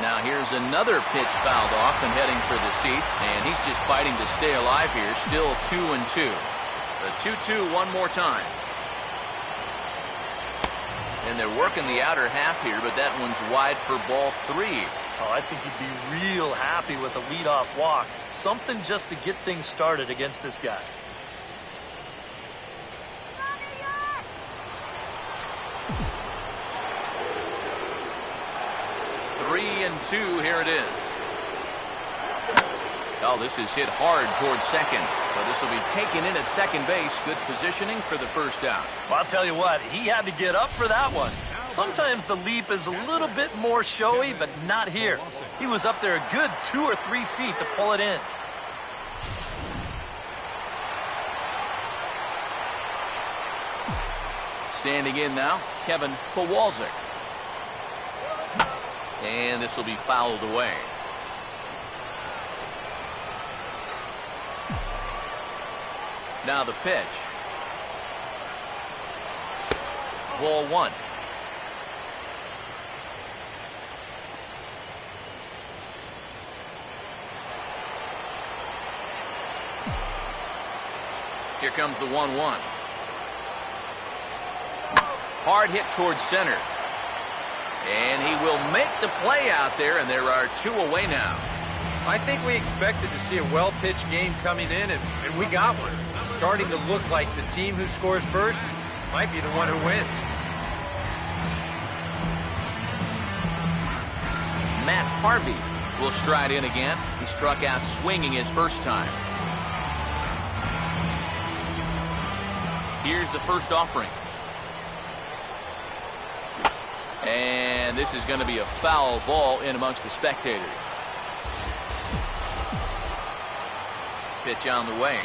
Now here's another pitch fouled off and heading for the seats, and he's just fighting to stay alive here. Still 2-2. The 2-2 one more time. And they're working the outer half here, but that one's wide for ball 3. Oh, I think he'd be real happy with a leadoff walk. Something just to get things started against this guy. Three and 2, here it is. Oh, this is hit hard towards second. So this will be taken in at second base. Good positioning for the first out. Well, I'll tell you what, he had to get up for that one. Sometimes the leap is a little bit more showy, but not here. He was up there a good 2 or 3 feet to pull it in. Standing in now, Kevin Kowalczyk. And this will be fouled away. Now the pitch. Ball 1. Here comes the 1-1. Hard hit towards center. And he will make the play out there, and there are 2 away now. I think we expected to see a well-pitched game coming in, and we got one. Starting to look like the team who scores first might be the one who wins. Matt Harvey will stride in again. He struck out swinging his first time. Here's the first offering. And this is going to be a foul ball in amongst the spectators. Pitch on the way.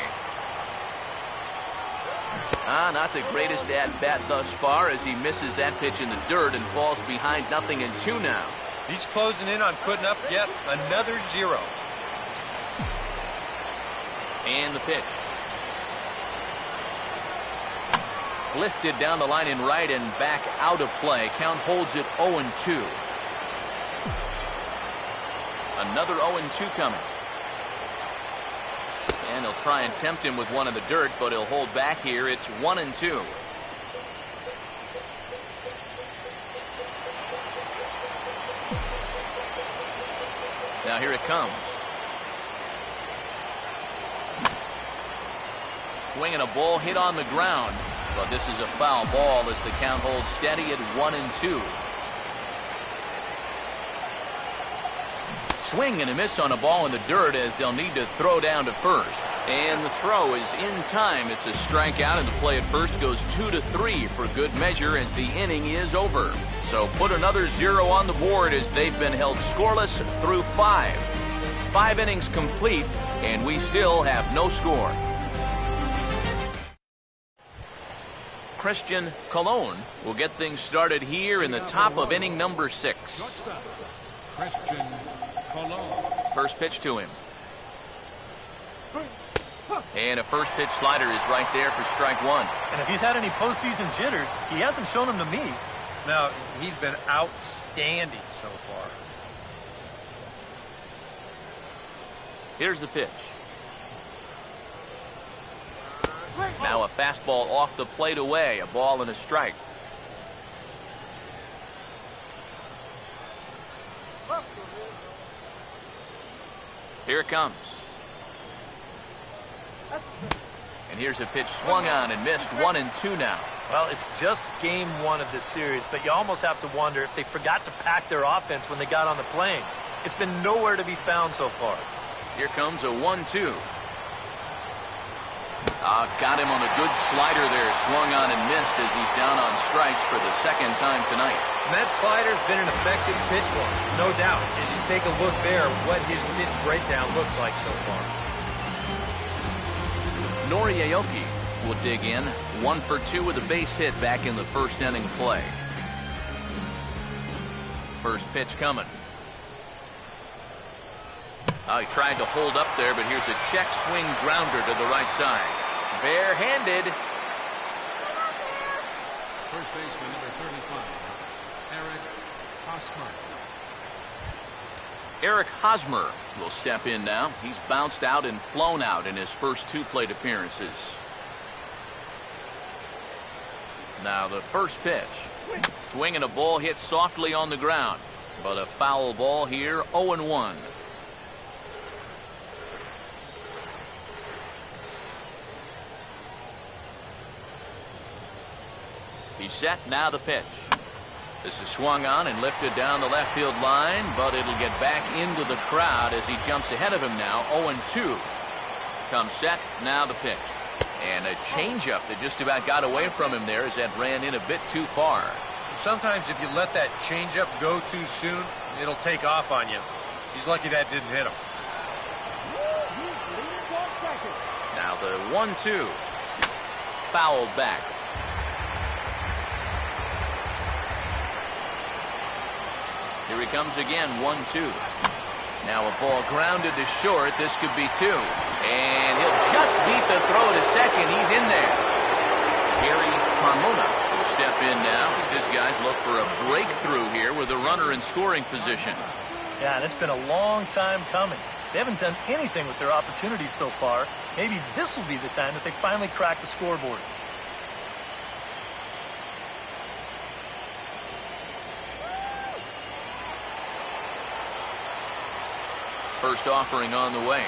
Not the greatest at-bat thus far as he misses that pitch in the dirt and falls behind 0-2 now. He's closing in on putting up yet another 0. And the pitch. Lifted down the line in right and back out of play. Count holds it 0-2. Another 0-2 coming. And he'll try and tempt him with one in the dirt, but he'll hold back here. It's 1-2. Now here it comes. Swinging a ball hit on the ground, but this is a foul ball as the count holds steady at 1-2. Swing and a miss on a ball in the dirt as they'll need to throw down to first. And the throw is in time. It's a strikeout, and the play at first goes 2-3 for good measure as the inning is over. So put another 0 on the board as they've been held scoreless through 5. 5 innings complete, and we still have no score. Christian Colon will get things started here in the top of inning number 6. Christian Colon. First pitch to him. And a first pitch slider is right there for strike 1. And if he's had any postseason jitters, he hasn't shown them to me. Now, he's been outstanding so far. Here's the pitch. Now a fastball off the plate away. A ball and a strike. Here it comes. And here's a pitch swung on and missed. 1-2 now. Well, it's just game 1 of this series, but you almost have to wonder if they forgot to pack their offense when they got on the plane. It's been nowhere to be found so far. Here comes a 1-2. Got him on a good slider there. Swung on and missed as he's down on strikes for the second time tonight. And that slider's been an effective pitch for him, no doubt. As you take a look there, what his pitch breakdown looks like so far. Nori Aoki will dig in. 1 for 2 with a base hit back in the first inning play. First pitch coming. He tried to hold up there, but here's a check swing grounder to the right side. Barehanded. First baseman number 35, Eric Hosmer. Eric Hosmer will step in now. He's bounced out and flown out in his first 2 plate appearances. Now the first pitch. Swinging a ball hit softly on the ground, but a foul ball here. 0-1. He's set. Now the pitch. This is swung on and lifted down the left field line, but it'll get back into the crowd as he jumps ahead of him now. 0-2. Comes set. Now the pitch. And a changeup that just about got away from him there as that ran in a bit too far. Sometimes if you let that changeup go too soon, it'll take off on you. He's lucky that didn't hit him. Now the 1-2. Fouled back. Here he comes again. 1-2. Now a ball grounded to short. This could be 2. And he'll just beat the throw to second. He's in there. Gary Carmona will step in now as his guys look for a breakthrough here with a runner in scoring position. Yeah, and it's been a long time coming. They haven't done anything with their opportunities so far. Maybe this will be the time that they finally crack the scoreboard. First offering on the way.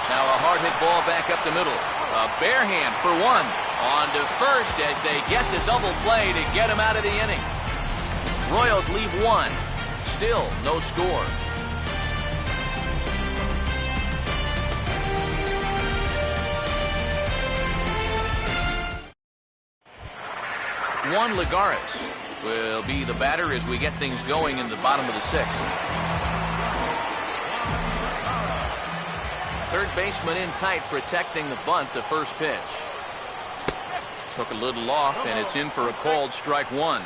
Now a hard hit ball back up the middle. A bare hand for 1. On to first as they get the double play to get him out of the inning. Royals leave 1. Still no score. Juan Lagares will be the batter as we get things going in the bottom of the sixth. Third baseman in tight, protecting the bunt. The first pitch took a little off, and it's in for a called strike one.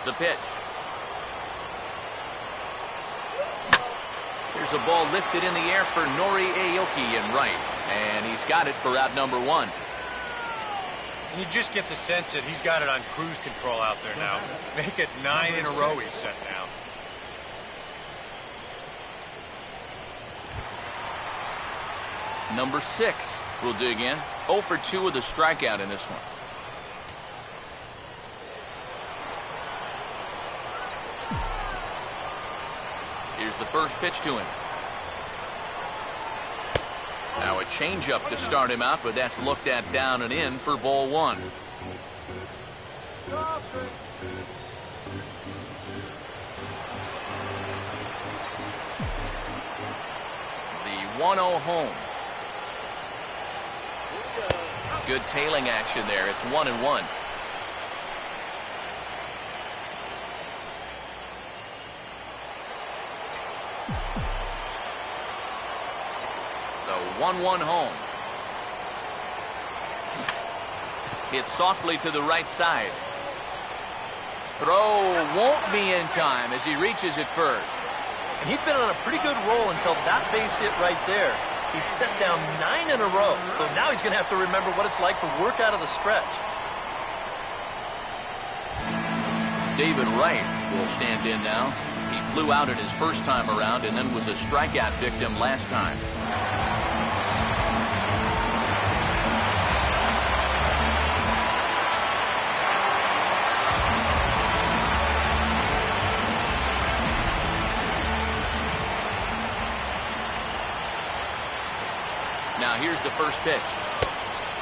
The pitch. Here's a ball lifted in the air for Nori Aoki in right, and he's got it for out number one. You just get the sense that he's got it on cruise control out there now. Make it 9 in a row he's set down. Number 6 will dig in. 0 for 2 with a strikeout in this one. Here's the first pitch to him. Now a changeup to start him out, but that's looked at down and in for ball one. The 1-0 home. Good tailing action there. It's 1-1. The 1-1 home. Hit softly to the right side. Throw won't be in time as he reaches it first. And he'd been on a pretty good roll until that base hit right there. He'd set down 9 in a row, so now he's going to have to remember what it's like to work out of the stretch. David Wright will stand in now. He flew out at his first time around and then was a strikeout victim last time. Now here's the first pitch.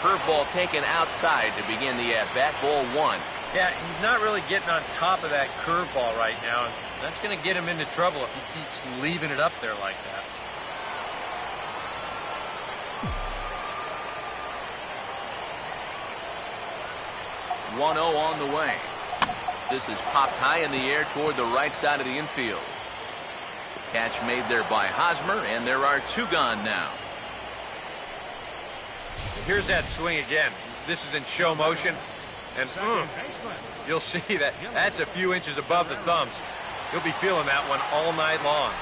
Curveball taken outside to begin the at-bat. Ball one. Yeah, he's not really getting on top of that curveball right now. That's going to get him into trouble if he keeps leaving it up there like that. One 0 on the way. This is popped high in the air toward the right side of the infield. Catch made there by Hosmer, and there are 2 gone now. Here's that swing again. This is in show motion, and you'll see that that's a few inches above the thumbs. You'll be feeling that one all night long.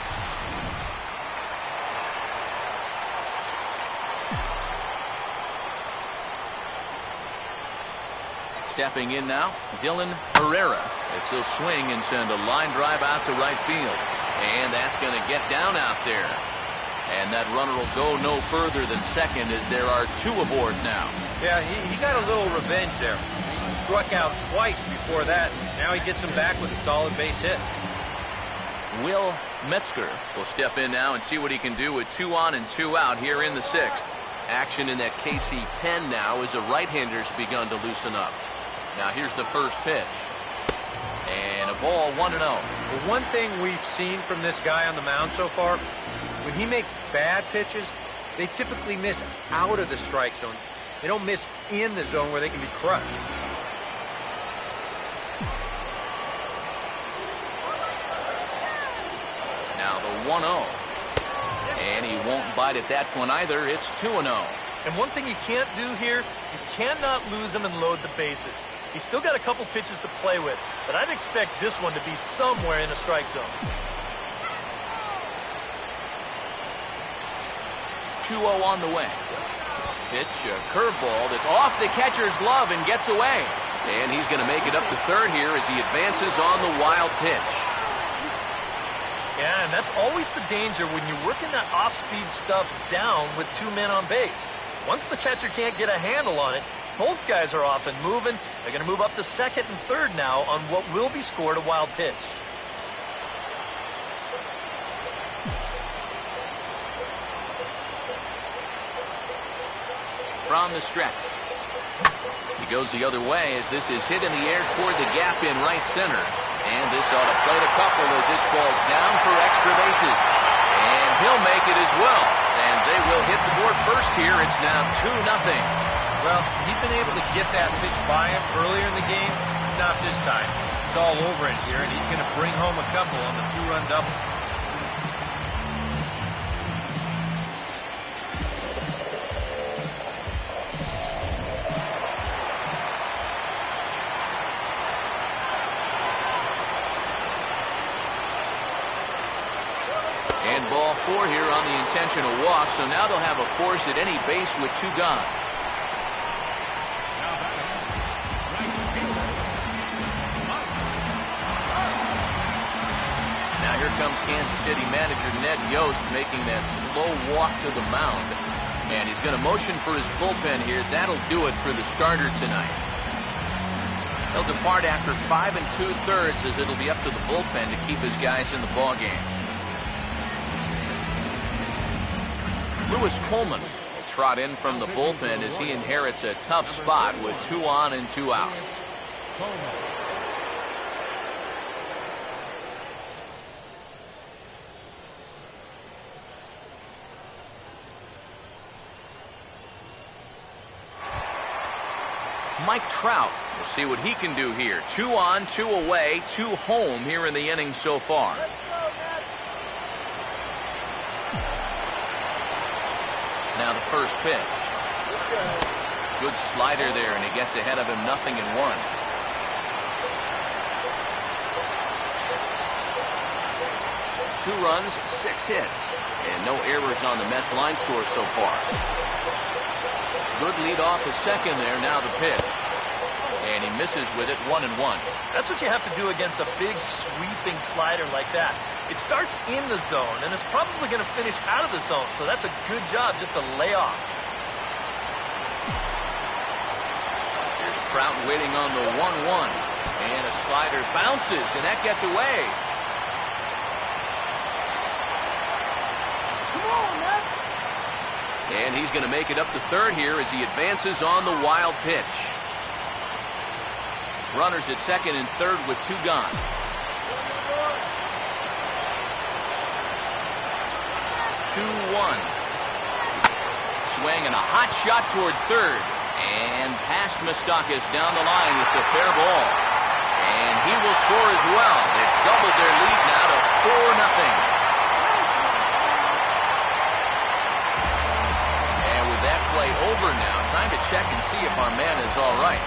Stepping in now, Dylan Herrera as he'll swing and send a line drive out to right field. And that's going to get down out there. And that runner will go no further than second as there are 2 aboard now. Yeah, he got a little revenge there. He struck out twice before that. Now he gets him back with a solid base hit. Will Metzger will step in now and see what he can do with 2 on and 2 out here in the 6th. Action in that KC pen now as the right-hander's begun to loosen up. Now here's the first pitch. And a ball 1-0. Well, one thing we've seen from this guy on the mound so far, when he makes bad pitches, they typically miss out of the strike zone. They don't miss in the zone where they can be crushed. Now the 1-0. And he won't bite at that one either. It's 2-0. And one thing you can't do here, you cannot lose him and load the bases. He's still got a couple pitches to play with, but I'd expect this one to be somewhere in the strike zone. 2-0 on the way. Pitch, a curveball that's off the catcher's glove and gets away. And he's going to make it up to third here as he advances on the wild pitch. Yeah, and that's always the danger when you're working that off-speed stuff down with 2 men on base. Once the catcher can't get a handle on it, both guys are off and moving. They're going to move up to second and third now on what will be scored a wild pitch. from the stretch. He goes the other way as this is hit in the air toward the gap in right center. And this ought to float a couple as this falls down for extra bases. And he'll make it as well. And they will hit the board first here. It's now 2-0. Well, he's been able to get that pitch by him earlier in the game. Not this time. It's all over in here, and he's going to bring home a couple on the 2-run double. And ball 4 here on the intentional walk, so now they'll have a force at any base with 2 gone. Now here comes Kansas City manager Ned Yost making that slow walk to the mound. And he's going to motion for his bullpen here. That'll do it for the starter tonight. He'll depart after 5 2/3 as it'll be up to the bullpen to keep his guys in the ballgame. Lewis Coleman will trot in from the bullpen as he inherits a tough spot with 2 on and 2 out. Mike Trout will see what he can do here. 2 on, 2 away, 2 home here in the inning so far. Now the first pitch. Good slider there, and he gets ahead of him 0-1. 2 runs, 6 hits, and no errors on the Mets line score so far. Good lead off the second there. Now the pitch. And he misses with it 1-1. That's what you have to do against a big sweeping slider like that. It starts in the zone, and it's probably going to finish out of the zone, so that's a good job just to lay off. Here's Trout waiting on the 1-1. And a slider bounces, and that gets away. Come on, man. And he's going to make it up to third here as he advances on the wild pitch. Runners at second and third with 2 gone. 2-1. Swing and a hot shot toward third. And past Moustakas down the line. It's a fair ball. And he will score as well. They've doubled their lead now to 4-0. And with that play over now, time to check and see if our man is all right.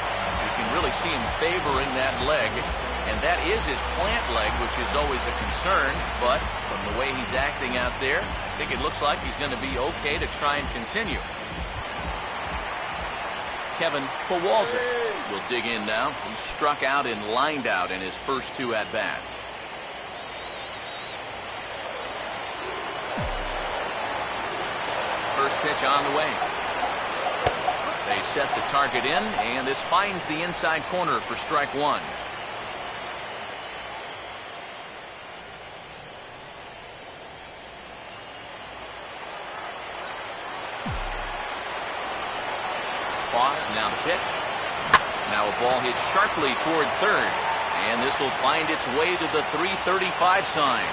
You can really see him favoring that leg, and that is his plant leg, which is always a concern, but from the way he's acting out there, I think it looks like he's going to be okay to try and continue. Kevin Kowalczyk will dig in now. He struck out and lined out in his first 2 at-bats. First pitch on the way. They set the target in, and this finds the inside corner for strike 1. Pause, now the pitch. Now a ball hit sharply toward third, and this will find its way to the 335 sign.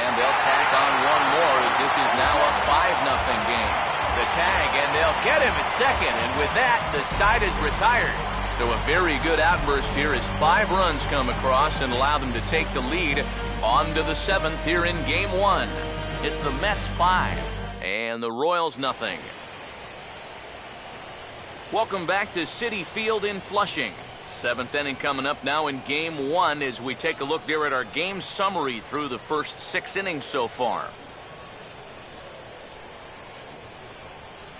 And they'll tack on one more as this is now a 5-0 game. The tag, and they'll get him at second, and with that, the side is retired. So a very good outburst here as 5 runs come across and allow them to take the lead on to the 7th here in Game 1. It's the Mets 5 and the Royals 0. Welcome back to Citi Field in Flushing. 7th inning coming up now in Game 1 as we take a look there at our game summary through the first 6 innings so far.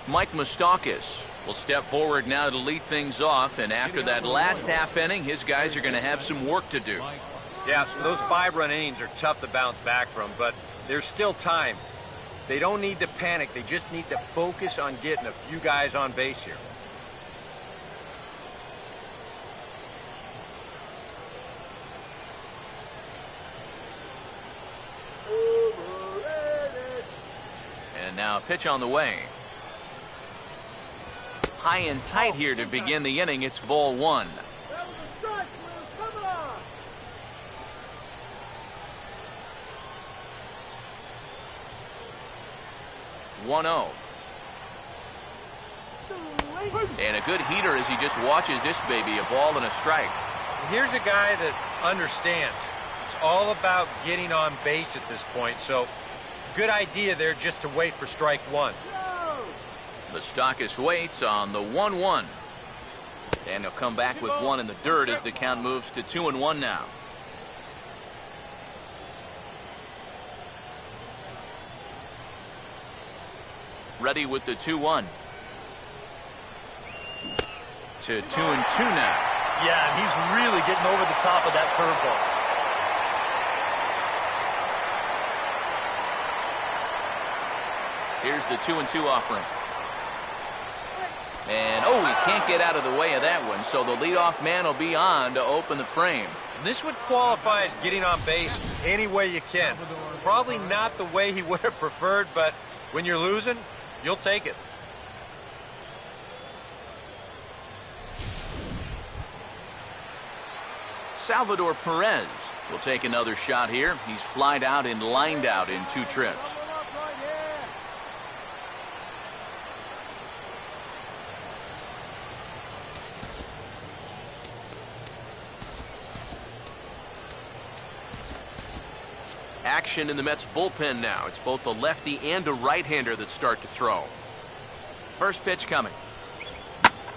Mike Moustakas will step forward now to lead things off, and after that last half inning, his guys are going to have some work to do. Yeah, those 5-run innings are tough to bounce back from, but there's still time. They don't need to panic. They just need to focus on getting a few guys on base here. And now a pitch on the way. high and tight here to begin the inning. It's ball one. 1-0. And a good heater as he just watches this baby, a ball and a strike. Here's a guy that understands. It's all about getting on base at this point, so good idea there just to wait for strike one. The Stockist waits on the 1-1. And he'll come back with one in the dirt as the count moves to 2-1 now. Ready with the 2-1. To 2-2 now. Yeah, and he's really getting over the top of that curveball. Here's the 2-2 offering. And, oh, he can't get out of the way of that one, so the leadoff man will be on to open the frame. This would qualify as getting on base any way you can. Probably not the way he would have preferred, but when you're losing, you'll take it. Salvador Perez will take another shot here. He's flied out and lined out in 2 trips. Action in the Mets bullpen now. It's both a lefty and a right-hander that start to throw. First pitch coming.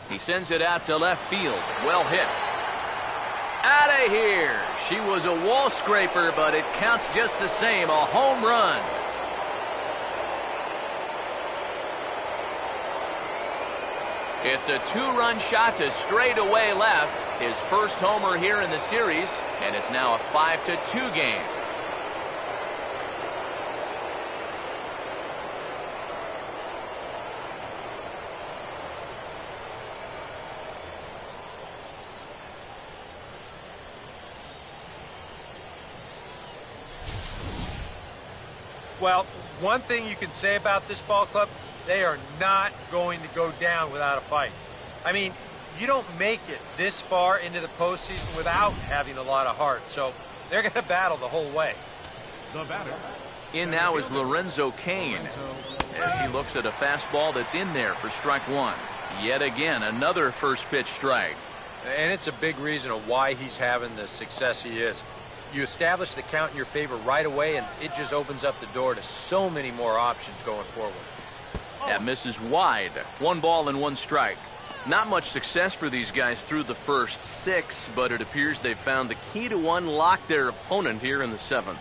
He sends it out to left field. Well hit. Out of here. She was a wall scraper, but it counts just the same. A home run. It's a 2-run shot to straightaway left. His first homer here in the series, and it's now a 5-2 game. Well, one thing you can say about this ball club, they are not going to go down without a fight. I mean, you don't make it this far into the postseason without having a lot of heart, so they're going to battle the whole way. The batter. In now is Lorenzo Cain as he looks at a fastball that's in there for strike one. Yet again, another first pitch strike. And it's a big reason of why he's having the success he is. You establish the count in your favor right away, and it just opens up the door to so many more options going forward. That misses wide. 1 ball and 1 strike. Not much success for these guys through the first 6, but it appears they've found the key to unlock their opponent here in the 7th.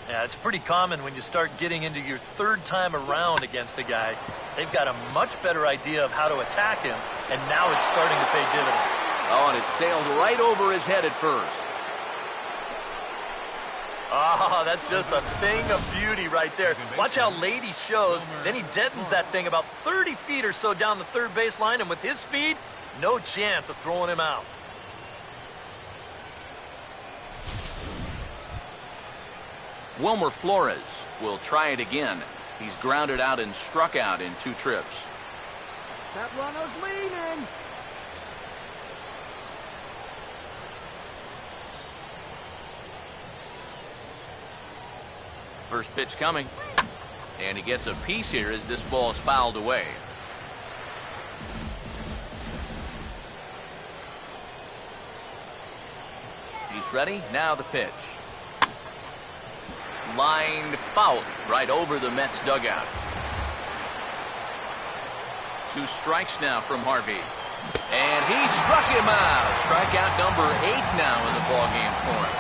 Yeah, it's pretty common when you start getting into your 3rd time around against a guy. They've got a much better idea of how to attack him, and now it's starting to pay dividends. Oh, and it sailed right over his head at first. Oh, that's just a thing of beauty right there. Watch how late he shows. Then he deadens that thing about 30 feet or so down the third base line, and with his speed, no chance of throwing him out. Wilmer Flores will try it again. He's grounded out and struck out in 2 trips. That runner's leaning. First pitch coming. And he gets a piece here as this ball is fouled away. He's ready. Now the pitch. Lined foul right over the Mets dugout. 2 strikes now from Harvey. And he struck him out. Strikeout number 8 now in the ballgame for him.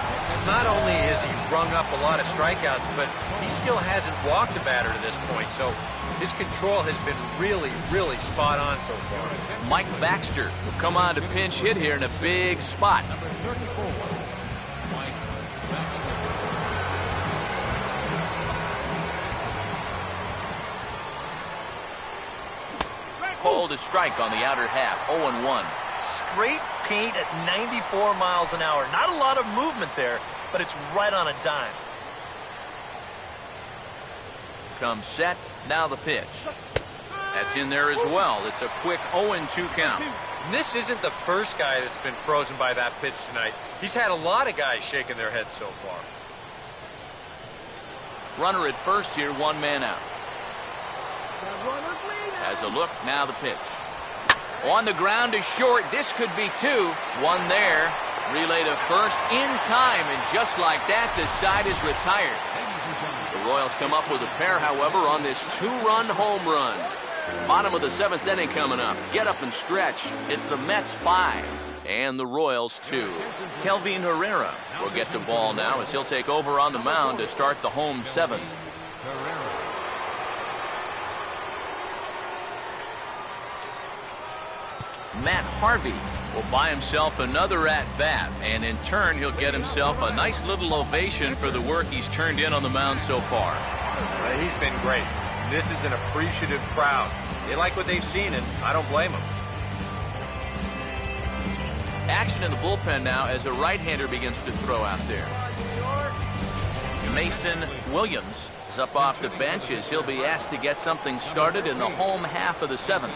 Not only has he rung up a lot of strikeouts, but he still hasn't walked a batter to this point, so his control has been really, really spot on so far. Mike Baxter will come on to pinch hit here in a big spot. Number 34, Mike Baxter. Called a strike on the outer half, 0-1. Straight paint at 94 miles an hour. Not a lot of movement there, but it's right on a dime. Comes set, now the pitch. That's in there as well. It's a quick 0-2 count. And this isn't the first guy that's been frozen by that pitch tonight. He's had a lot of guys shaking their heads so far. Runner at first here, one man out. Has a look, now the pitch. On the ground is short. This could be two. One there. Relay to first in time, and just like that, the side is retired. The Royals come up with a pair, however, on this two-run home run. Bottom of the 7th inning coming up. Get up and stretch. It's the Mets 5 and the Royals 2. Kelvin Herrera will get the ball now as he'll take over on the mound to start the home 7th. Matt Harvey will buy himself another at-bat, and in turn he'll get himself a nice little ovation for the work he's turned in on the mound so far. He's been great. This is an appreciative crowd. They like what they've seen, and I don't blame them. Action in the bullpen now as a right-hander begins to throw out there. Mason Williams is up off the bench as he'll be asked to get something started in the home half of the 7th.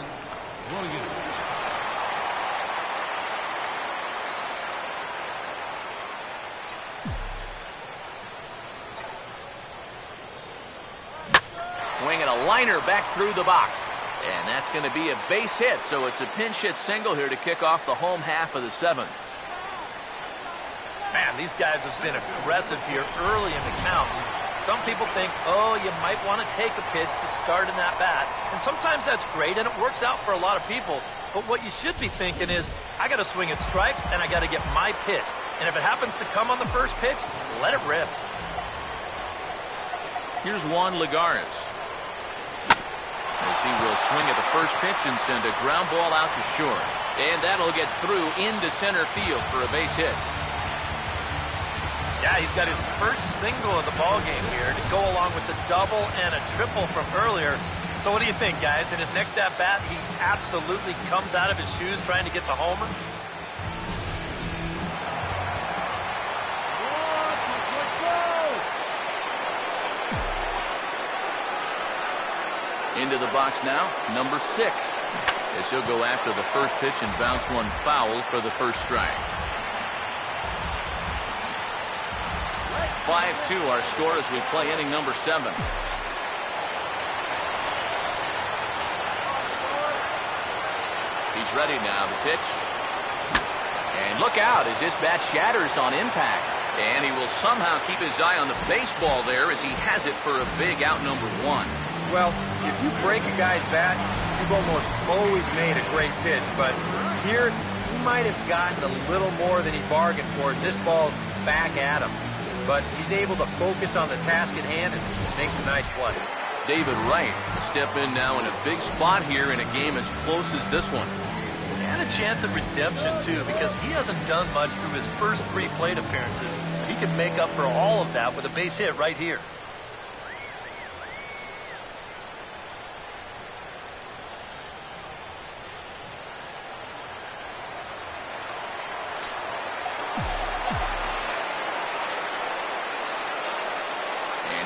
Swinging a liner back through the box. And that's going to be a base hit, so it's a pinch hit single here to kick off the home half of the 7th. Man, these guys have been aggressive here early in the count. Some people think, oh, you might want to take a pitch to start in that bat. And sometimes that's great, and it works out for a lot of people. But what you should be thinking is, I got to swing at strikes, and I got to get my pitch. And if it happens to come on the first pitch, let it rip. Here's Juan Lagares. As he will swing at the first pitch and send a ground ball out to short. And that'll get through into center field for a base hit. Yeah, he's got his first single of the ballgame here to go along with the double and a triple from earlier. So what do you think, guys? In his next at-bat, he absolutely comes out of his shoes trying to get the homer? Into the box now, number 6. As he'll go after the first pitch and bounce one foul for the first strike. 5-2 our score as we play inning number 7. He's ready now, the pitch. And look out as this bat shatters on impact. And he will somehow keep his eye on the baseball there as he has it for a big out number 1. Well, if you break a guy's bat, you've almost always made a great pitch. But here, he might have gotten a little more than he bargained for as this ball's back at him. But he's able to focus on the task at hand and makes a nice play. David Wright will step in now in a big spot here in a game as close as this one. And a chance of redemption, too, because he hasn't done much through his first 3 plate appearances. He can make up for all of that with a base hit right here.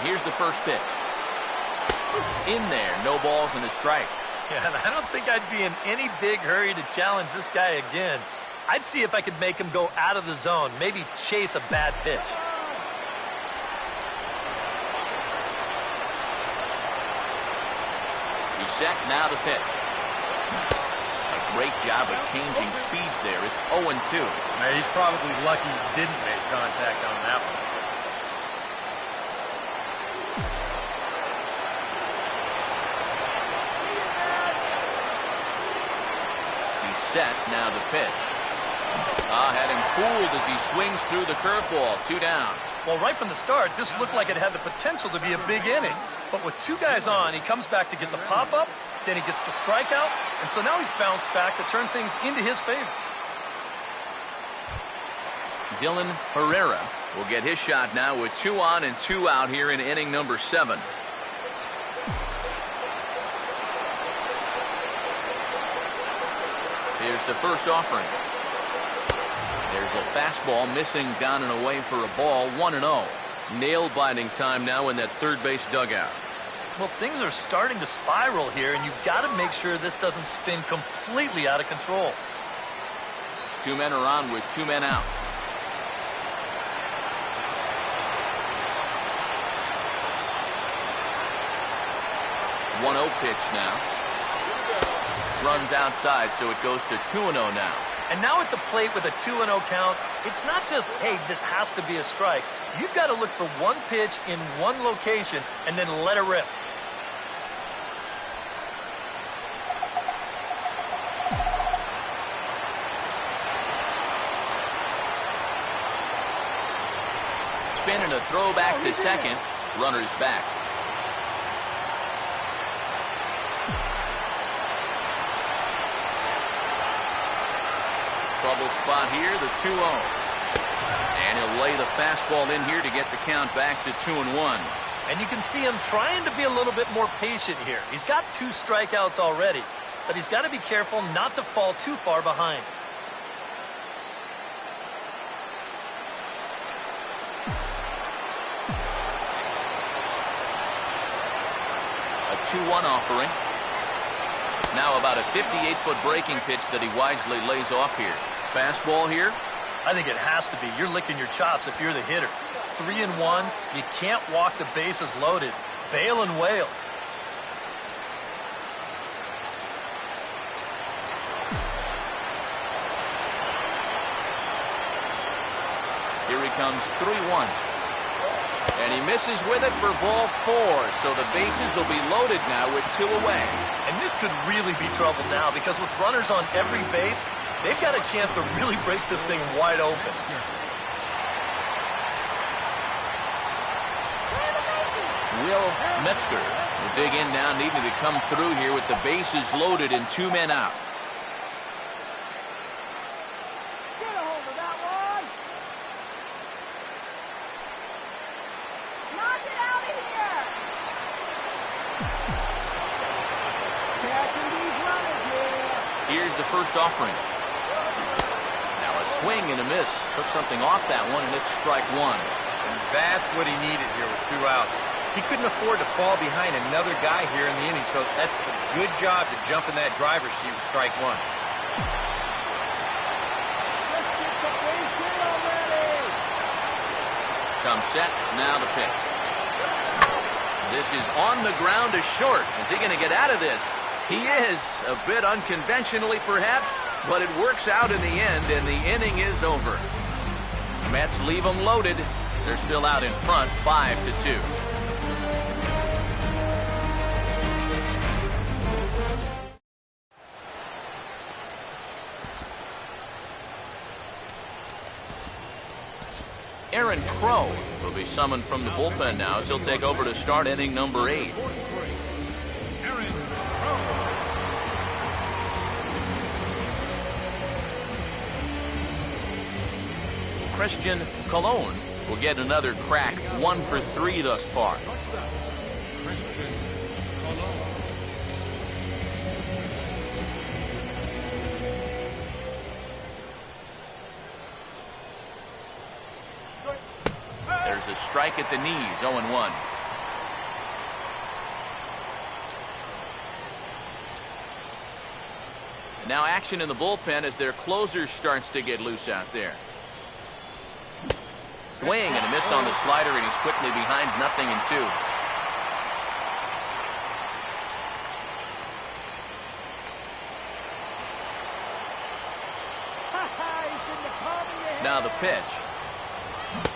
Here's the first pitch. In there, no balls and a strike. Yeah, and I don't think I'd be in any big hurry to challenge this guy again. I'd see if I could make him go out of the zone, maybe chase a bad pitch. He's set, now the pitch. A great job of changing speeds there. It's 0-2. Now, he's probably lucky he didn't make contact on that one. Set, now the pitch. Had him fooled as he swings through the curveball. 2 down. Well, right from the start, this looked like it had the potential to be a big inning. But with 2 guys on, he comes back to get the pop-up, then he gets the strikeout, and so now he's bounced back to turn things into his favor. Dylan Herrera will get his shot now with 2 on and 2 out here in inning number 7. Here's the first offering. There's a fastball missing down and away for a ball. 1-0. Nail-biting time now in that third base dugout. Well, things are starting to spiral here, and you've got to make sure this doesn't spin completely out of control. 2 men are on with 2 men out. 1-0 pitch now. Runs outside, so it goes to 2-0 now. And now at the plate with a 2-0 count, it's not just, hey, this has to be a strike. You've got to look for one pitch in one location and then let it rip. Spin and a throw back to second. Runner's back. Trouble spot here, the 2-0. And he'll lay the fastball in here to get the count back to 2-1. And you can see him trying to be a little bit more patient here. He's got 2 strikeouts already, but he's got to be careful not to fall too far behind. A 2-1 offering. Now about a 58-foot breaking pitch that he wisely lays off here. Fastball here. I think it has to be. You're licking your chops if you're the hitter. 3-1. You can't walk the bases loaded. Bail and wail. Here he comes, 3-1. And he misses with it for ball 4. So the bases will be loaded now with 2 away. And this could really be trouble now because with runners on every base, they've got a chance to really break this thing wide open. Will Metzger will dig in now, needing to come through here with the bases loaded and 2 men out. Get a hold of that one. Knock it out of here. Catching these runners here. Here's the first offering. Now a swing and a miss. Took something off that one, and it's strike 1. And that's what he needed here with 2 outs. He couldn't afford to fall behind another guy here in the inning, so that's a good job to jump in that driver's seat with strike 1. Let's get the base hit already. Come set, now the pitch. This is on the ground to short. Is he going to get out of this? He is. A bit unconventionally, perhaps, but it works out in the end, and the inning is over. Mets leave them loaded. They're still out in front, 5-2. Aaron Crow will be summoned from the bullpen now as he'll take over to start inning number 8. Aaron Crow. Christian Colon will get another crack, 1 for 3 thus far. Shortstop, Christian Colon. There's a strike at the knees, 0-1. Now action in the bullpen as their closer starts to get loose out there. Swing and a miss on the slider, and he's quickly behind 0-2. Now the pitch.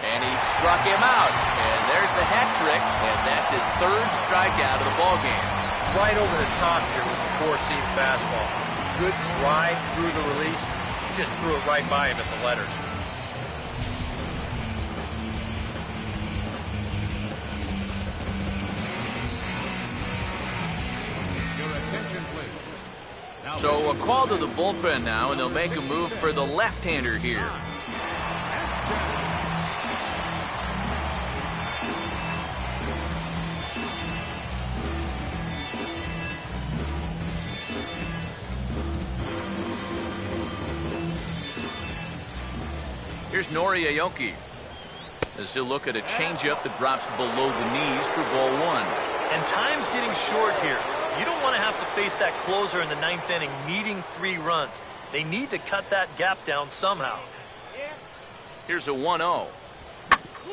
And he struck him out. And there's the hat trick, and that's his 3rd strikeout of the ballgame. Right over the top here with the 4-seam fastball. Good drive through the release. He just threw it right by him at the letters. Your attention, please. Now So a call to the bullpen now, and they'll make a move for the left-hander here. Here's Nori Aoki as he'll look at a changeup that drops below the knees for ball 1. And time's getting short here. You don't want to have to face that closer in the 9th inning needing 3 runs. They need to cut that gap down somehow. Here's a 1-0.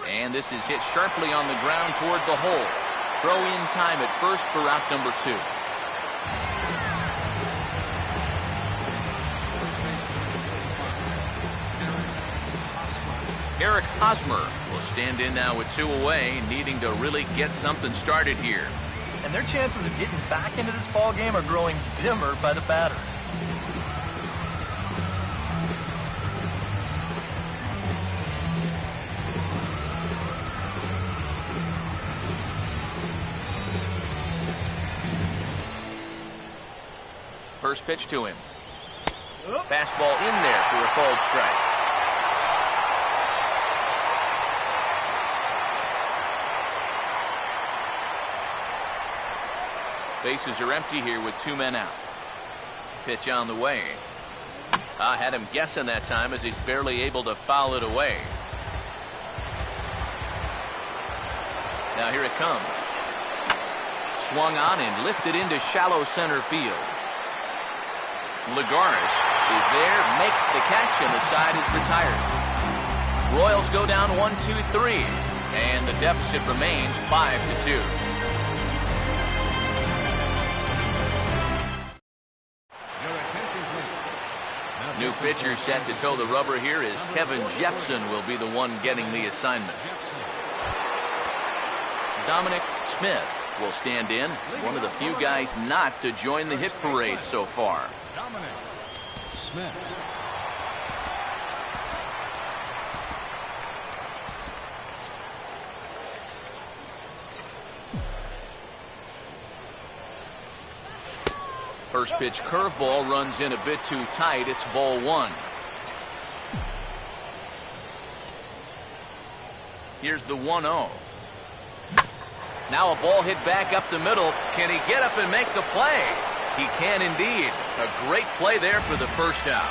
And this is hit sharply on the ground toward the hole. Throw in time at first for out number 2. Eric Hosmer will stand in now with 2 away, needing to really get something started here. And their chances of getting back into this ball game are growing dimmer by the batter. First pitch to him. Fastball in there for a called strike. Bases are empty here with 2 men out. Pitch on the way. I had him guessing that time as he's barely able to foul it away. Now here it comes. Swung on and lifted into shallow center field. Lagares is there, makes the catch, and the side is retired. Royals go down 1-2-3, and the deficit remains 5-2. New pitcher set to toe the rubber here is Kevin Jepson will be the one getting the assignment. Dominic Smith will stand in, one of the few guys not to join the hit parade so far. Dominic Smith. First pitch curveball runs in a bit too tight. It's ball 1. Here's the 1-0. Now a ball hit back up the middle. Can he get up and make the play? He can indeed. A great play there for the first out.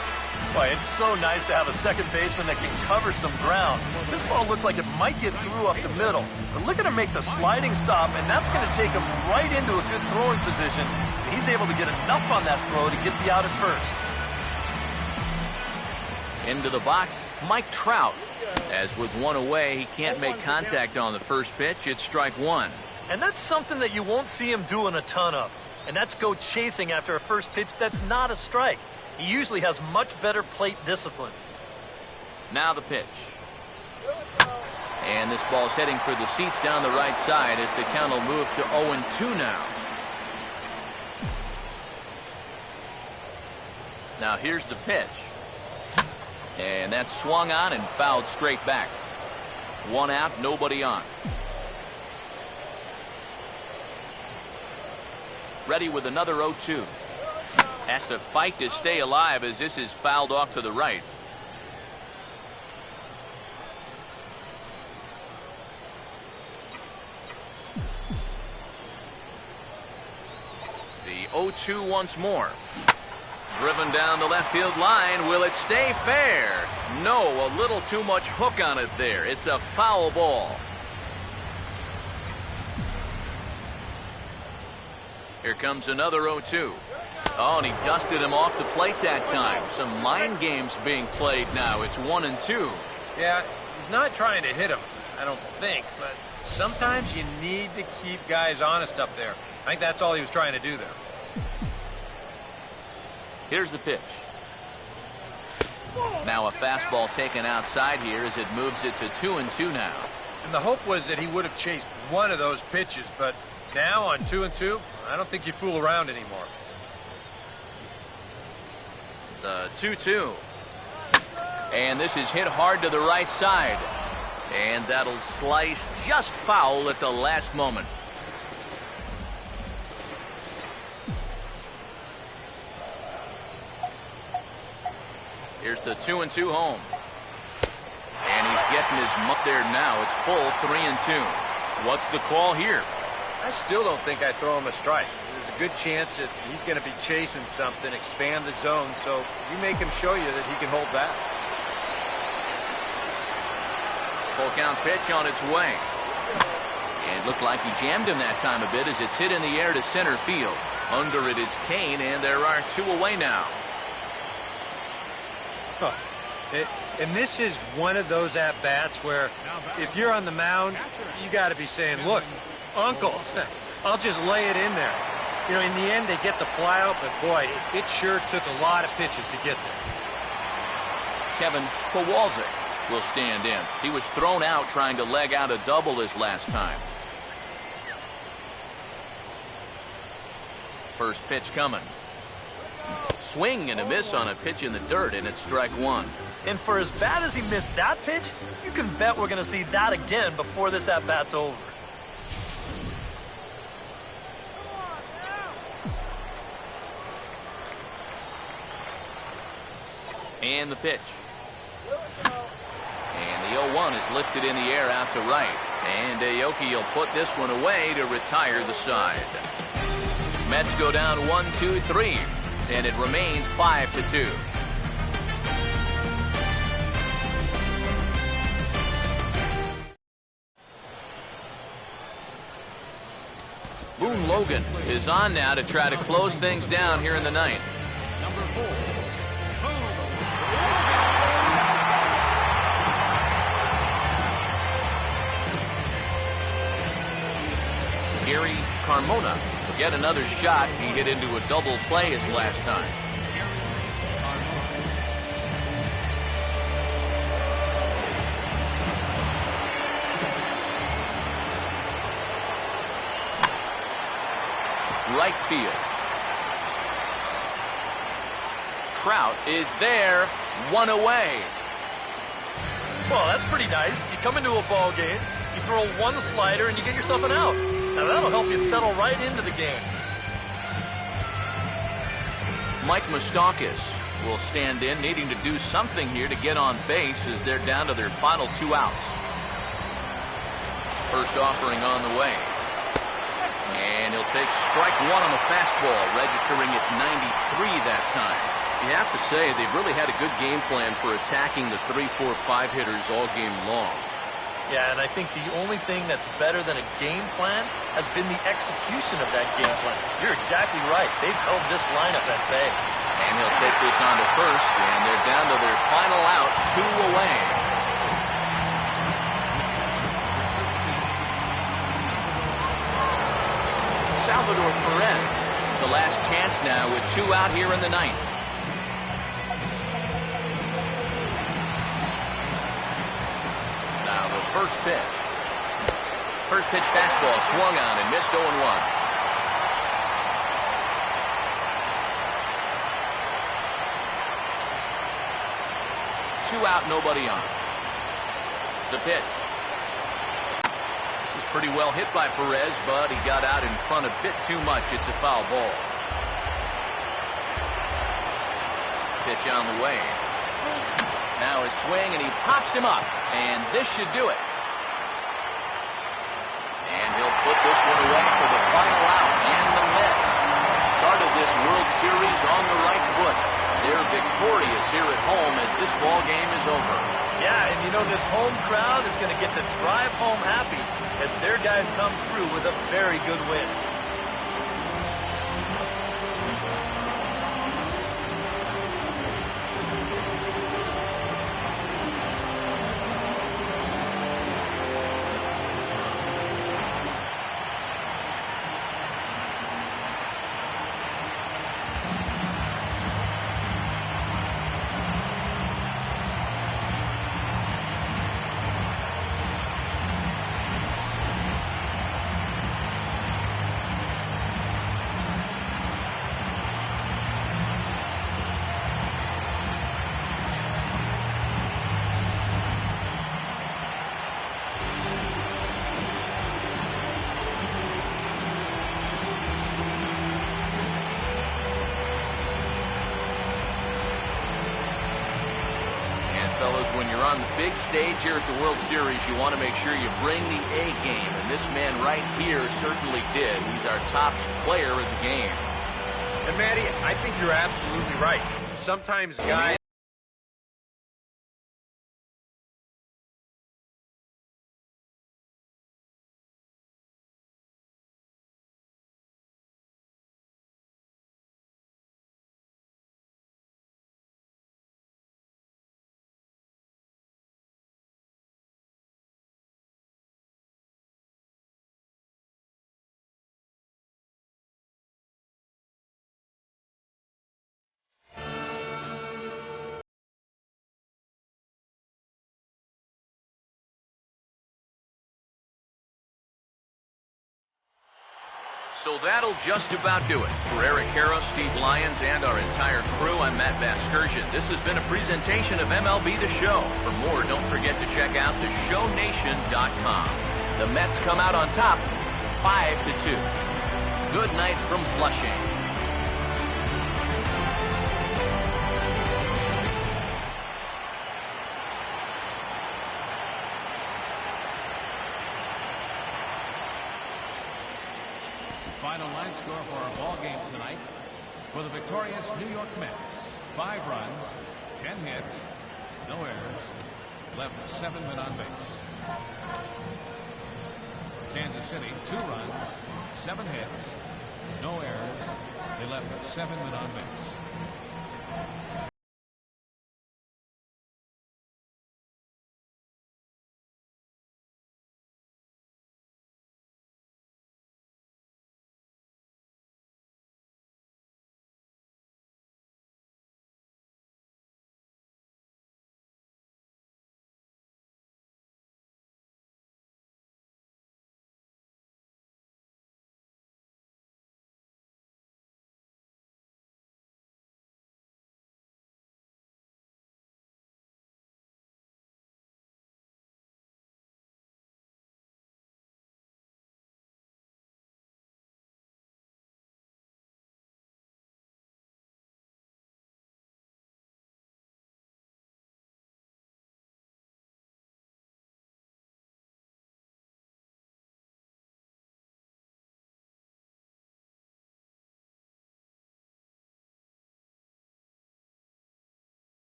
Boy, it's so nice to have a second baseman that can cover some ground. This ball looked like it might get through up the middle. But look at him make the sliding stop, and that's going to take him right into a good throwing position. He's able to get enough on that throw to get the out at first. Into the box, Mike Trout. As with 1 away, he can't make contact on the first pitch. It's strike 1. And that's something that you won't see him doing a ton of. And that's go chasing after a first pitch that's not a strike. He usually has much better plate discipline. Now the pitch. And this ball's heading for the seats down the right side as the count will move to 0-2 now. Now here's the pitch. And that's swung on and fouled straight back. 1 out, nobody on. Ready with another 0-2. Has to fight to stay alive as this is fouled off to the right. The 0-2 once more. Driven down the left field line. Will it stay fair? No, a little too much hook on it there. It's a foul ball. Here comes another 0-2. Oh, and he dusted him off the plate that time. Some mind games being played now. It's 1-2. Yeah, he's not trying to hit him, I don't think, but sometimes you need to keep guys honest up there. I think that's all he was trying to do there. Here's the pitch. Now a fastball taken outside here as it moves it to 2-2 now. And the hope was that he would have chased one of those pitches, but now on 2-2, I don't think you fool around anymore. The 2-2. And this is hit hard to the right side. And that'll slice just foul at the last moment. Here's the 2-2 home. And he's getting his mutt there now. It's full 3-2. What's the call here? I still don't think I throw him a strike. There's a good chance that he's going to be chasing something, expand the zone, so you make him show you that he can hold back. Full count pitch on its way. And it looked like he jammed him that time a bit as it's hit in the air to center field. Under it is Kane, and there are 2 away now. Huh. And this is one of those at-bats where if you're on the mound, you got to be saying, look, uncle, I'll just lay it in there. You know, in the end, they get the fly out, but boy, it sure took a lot of pitches to get there. Kevin Kowalczyk will stand in. He was thrown out trying to leg out a double his last time. First pitch coming. Swing and a miss on a pitch in the dirt, and it's strike 1. And for as bad as he missed that pitch, you can bet we're going to see that again before this at-bat's over. And the pitch. And the 0-1 is lifted in the air out to right. And Aoki will put this one away to retire the side. Mets go down 1-2-3, and it remains 5-2. Boone Logan is on now to try to close things down here in the ninth. Number 4. Gary Carmona will get another shot. He hit into a double play his last time. Right field. Trout is there, 1 away. Well, that's pretty nice. You come into a ball game, you throw one slider, and you get yourself an out. Now that'll help you settle right into the game. Mike Moustakas will stand in, needing to do something here to get on base as they're down to their final 2 outs. First offering on the way. And he'll take strike 1 on the fastball, registering at 93 that time. You have to say they've really had a good game plan for attacking the 3, 4, 5 hitters all game long. Yeah, and I think the only thing that's better than a game plan has been the execution of that game plan. You're exactly right. They've held this lineup at bay. And he'll take this on to first, and they're down to their final out, 2 away. Salvador Perez, the last chance now with 2 out here in the ninth. Now the first pitch. First pitch fastball swung on and missed 0-1. 2 out, nobody on. The pitch. This is pretty well hit by Perez, but he got out in front a bit too much. It's a foul ball. Pitch on the way. Now his swing, and he pops him up, and this should do it. And he'll put this one away for the final out. And the Mets started this World Series on the right foot. They're victorious here at home as this ball game is over. Yeah, and you know this home crowd is going to get to drive home happy as their guys come through with a very good win. When you're on the big stage here at the World Series, you want to make sure you bring the A game, and this man right here certainly did. He's our top player of the game. And Matty, I think you're absolutely right. Sometimes guys So that'll just about do it. For Eric Harrow, Steve Lyons, and our entire crew, I'm Matt Vasgersian. This has been a presentation of MLB The Show. For more, don't forget to check out theshownation.com. The Mets come out on top, 5-2. Good night from Flushing. Final line score for our ball game tonight. For the victorious New York Mets, 5 runs, 10 hits, no errors, left 7 men on base. Kansas City, 2 runs, 7 hits, no errors, they left 7 men on base.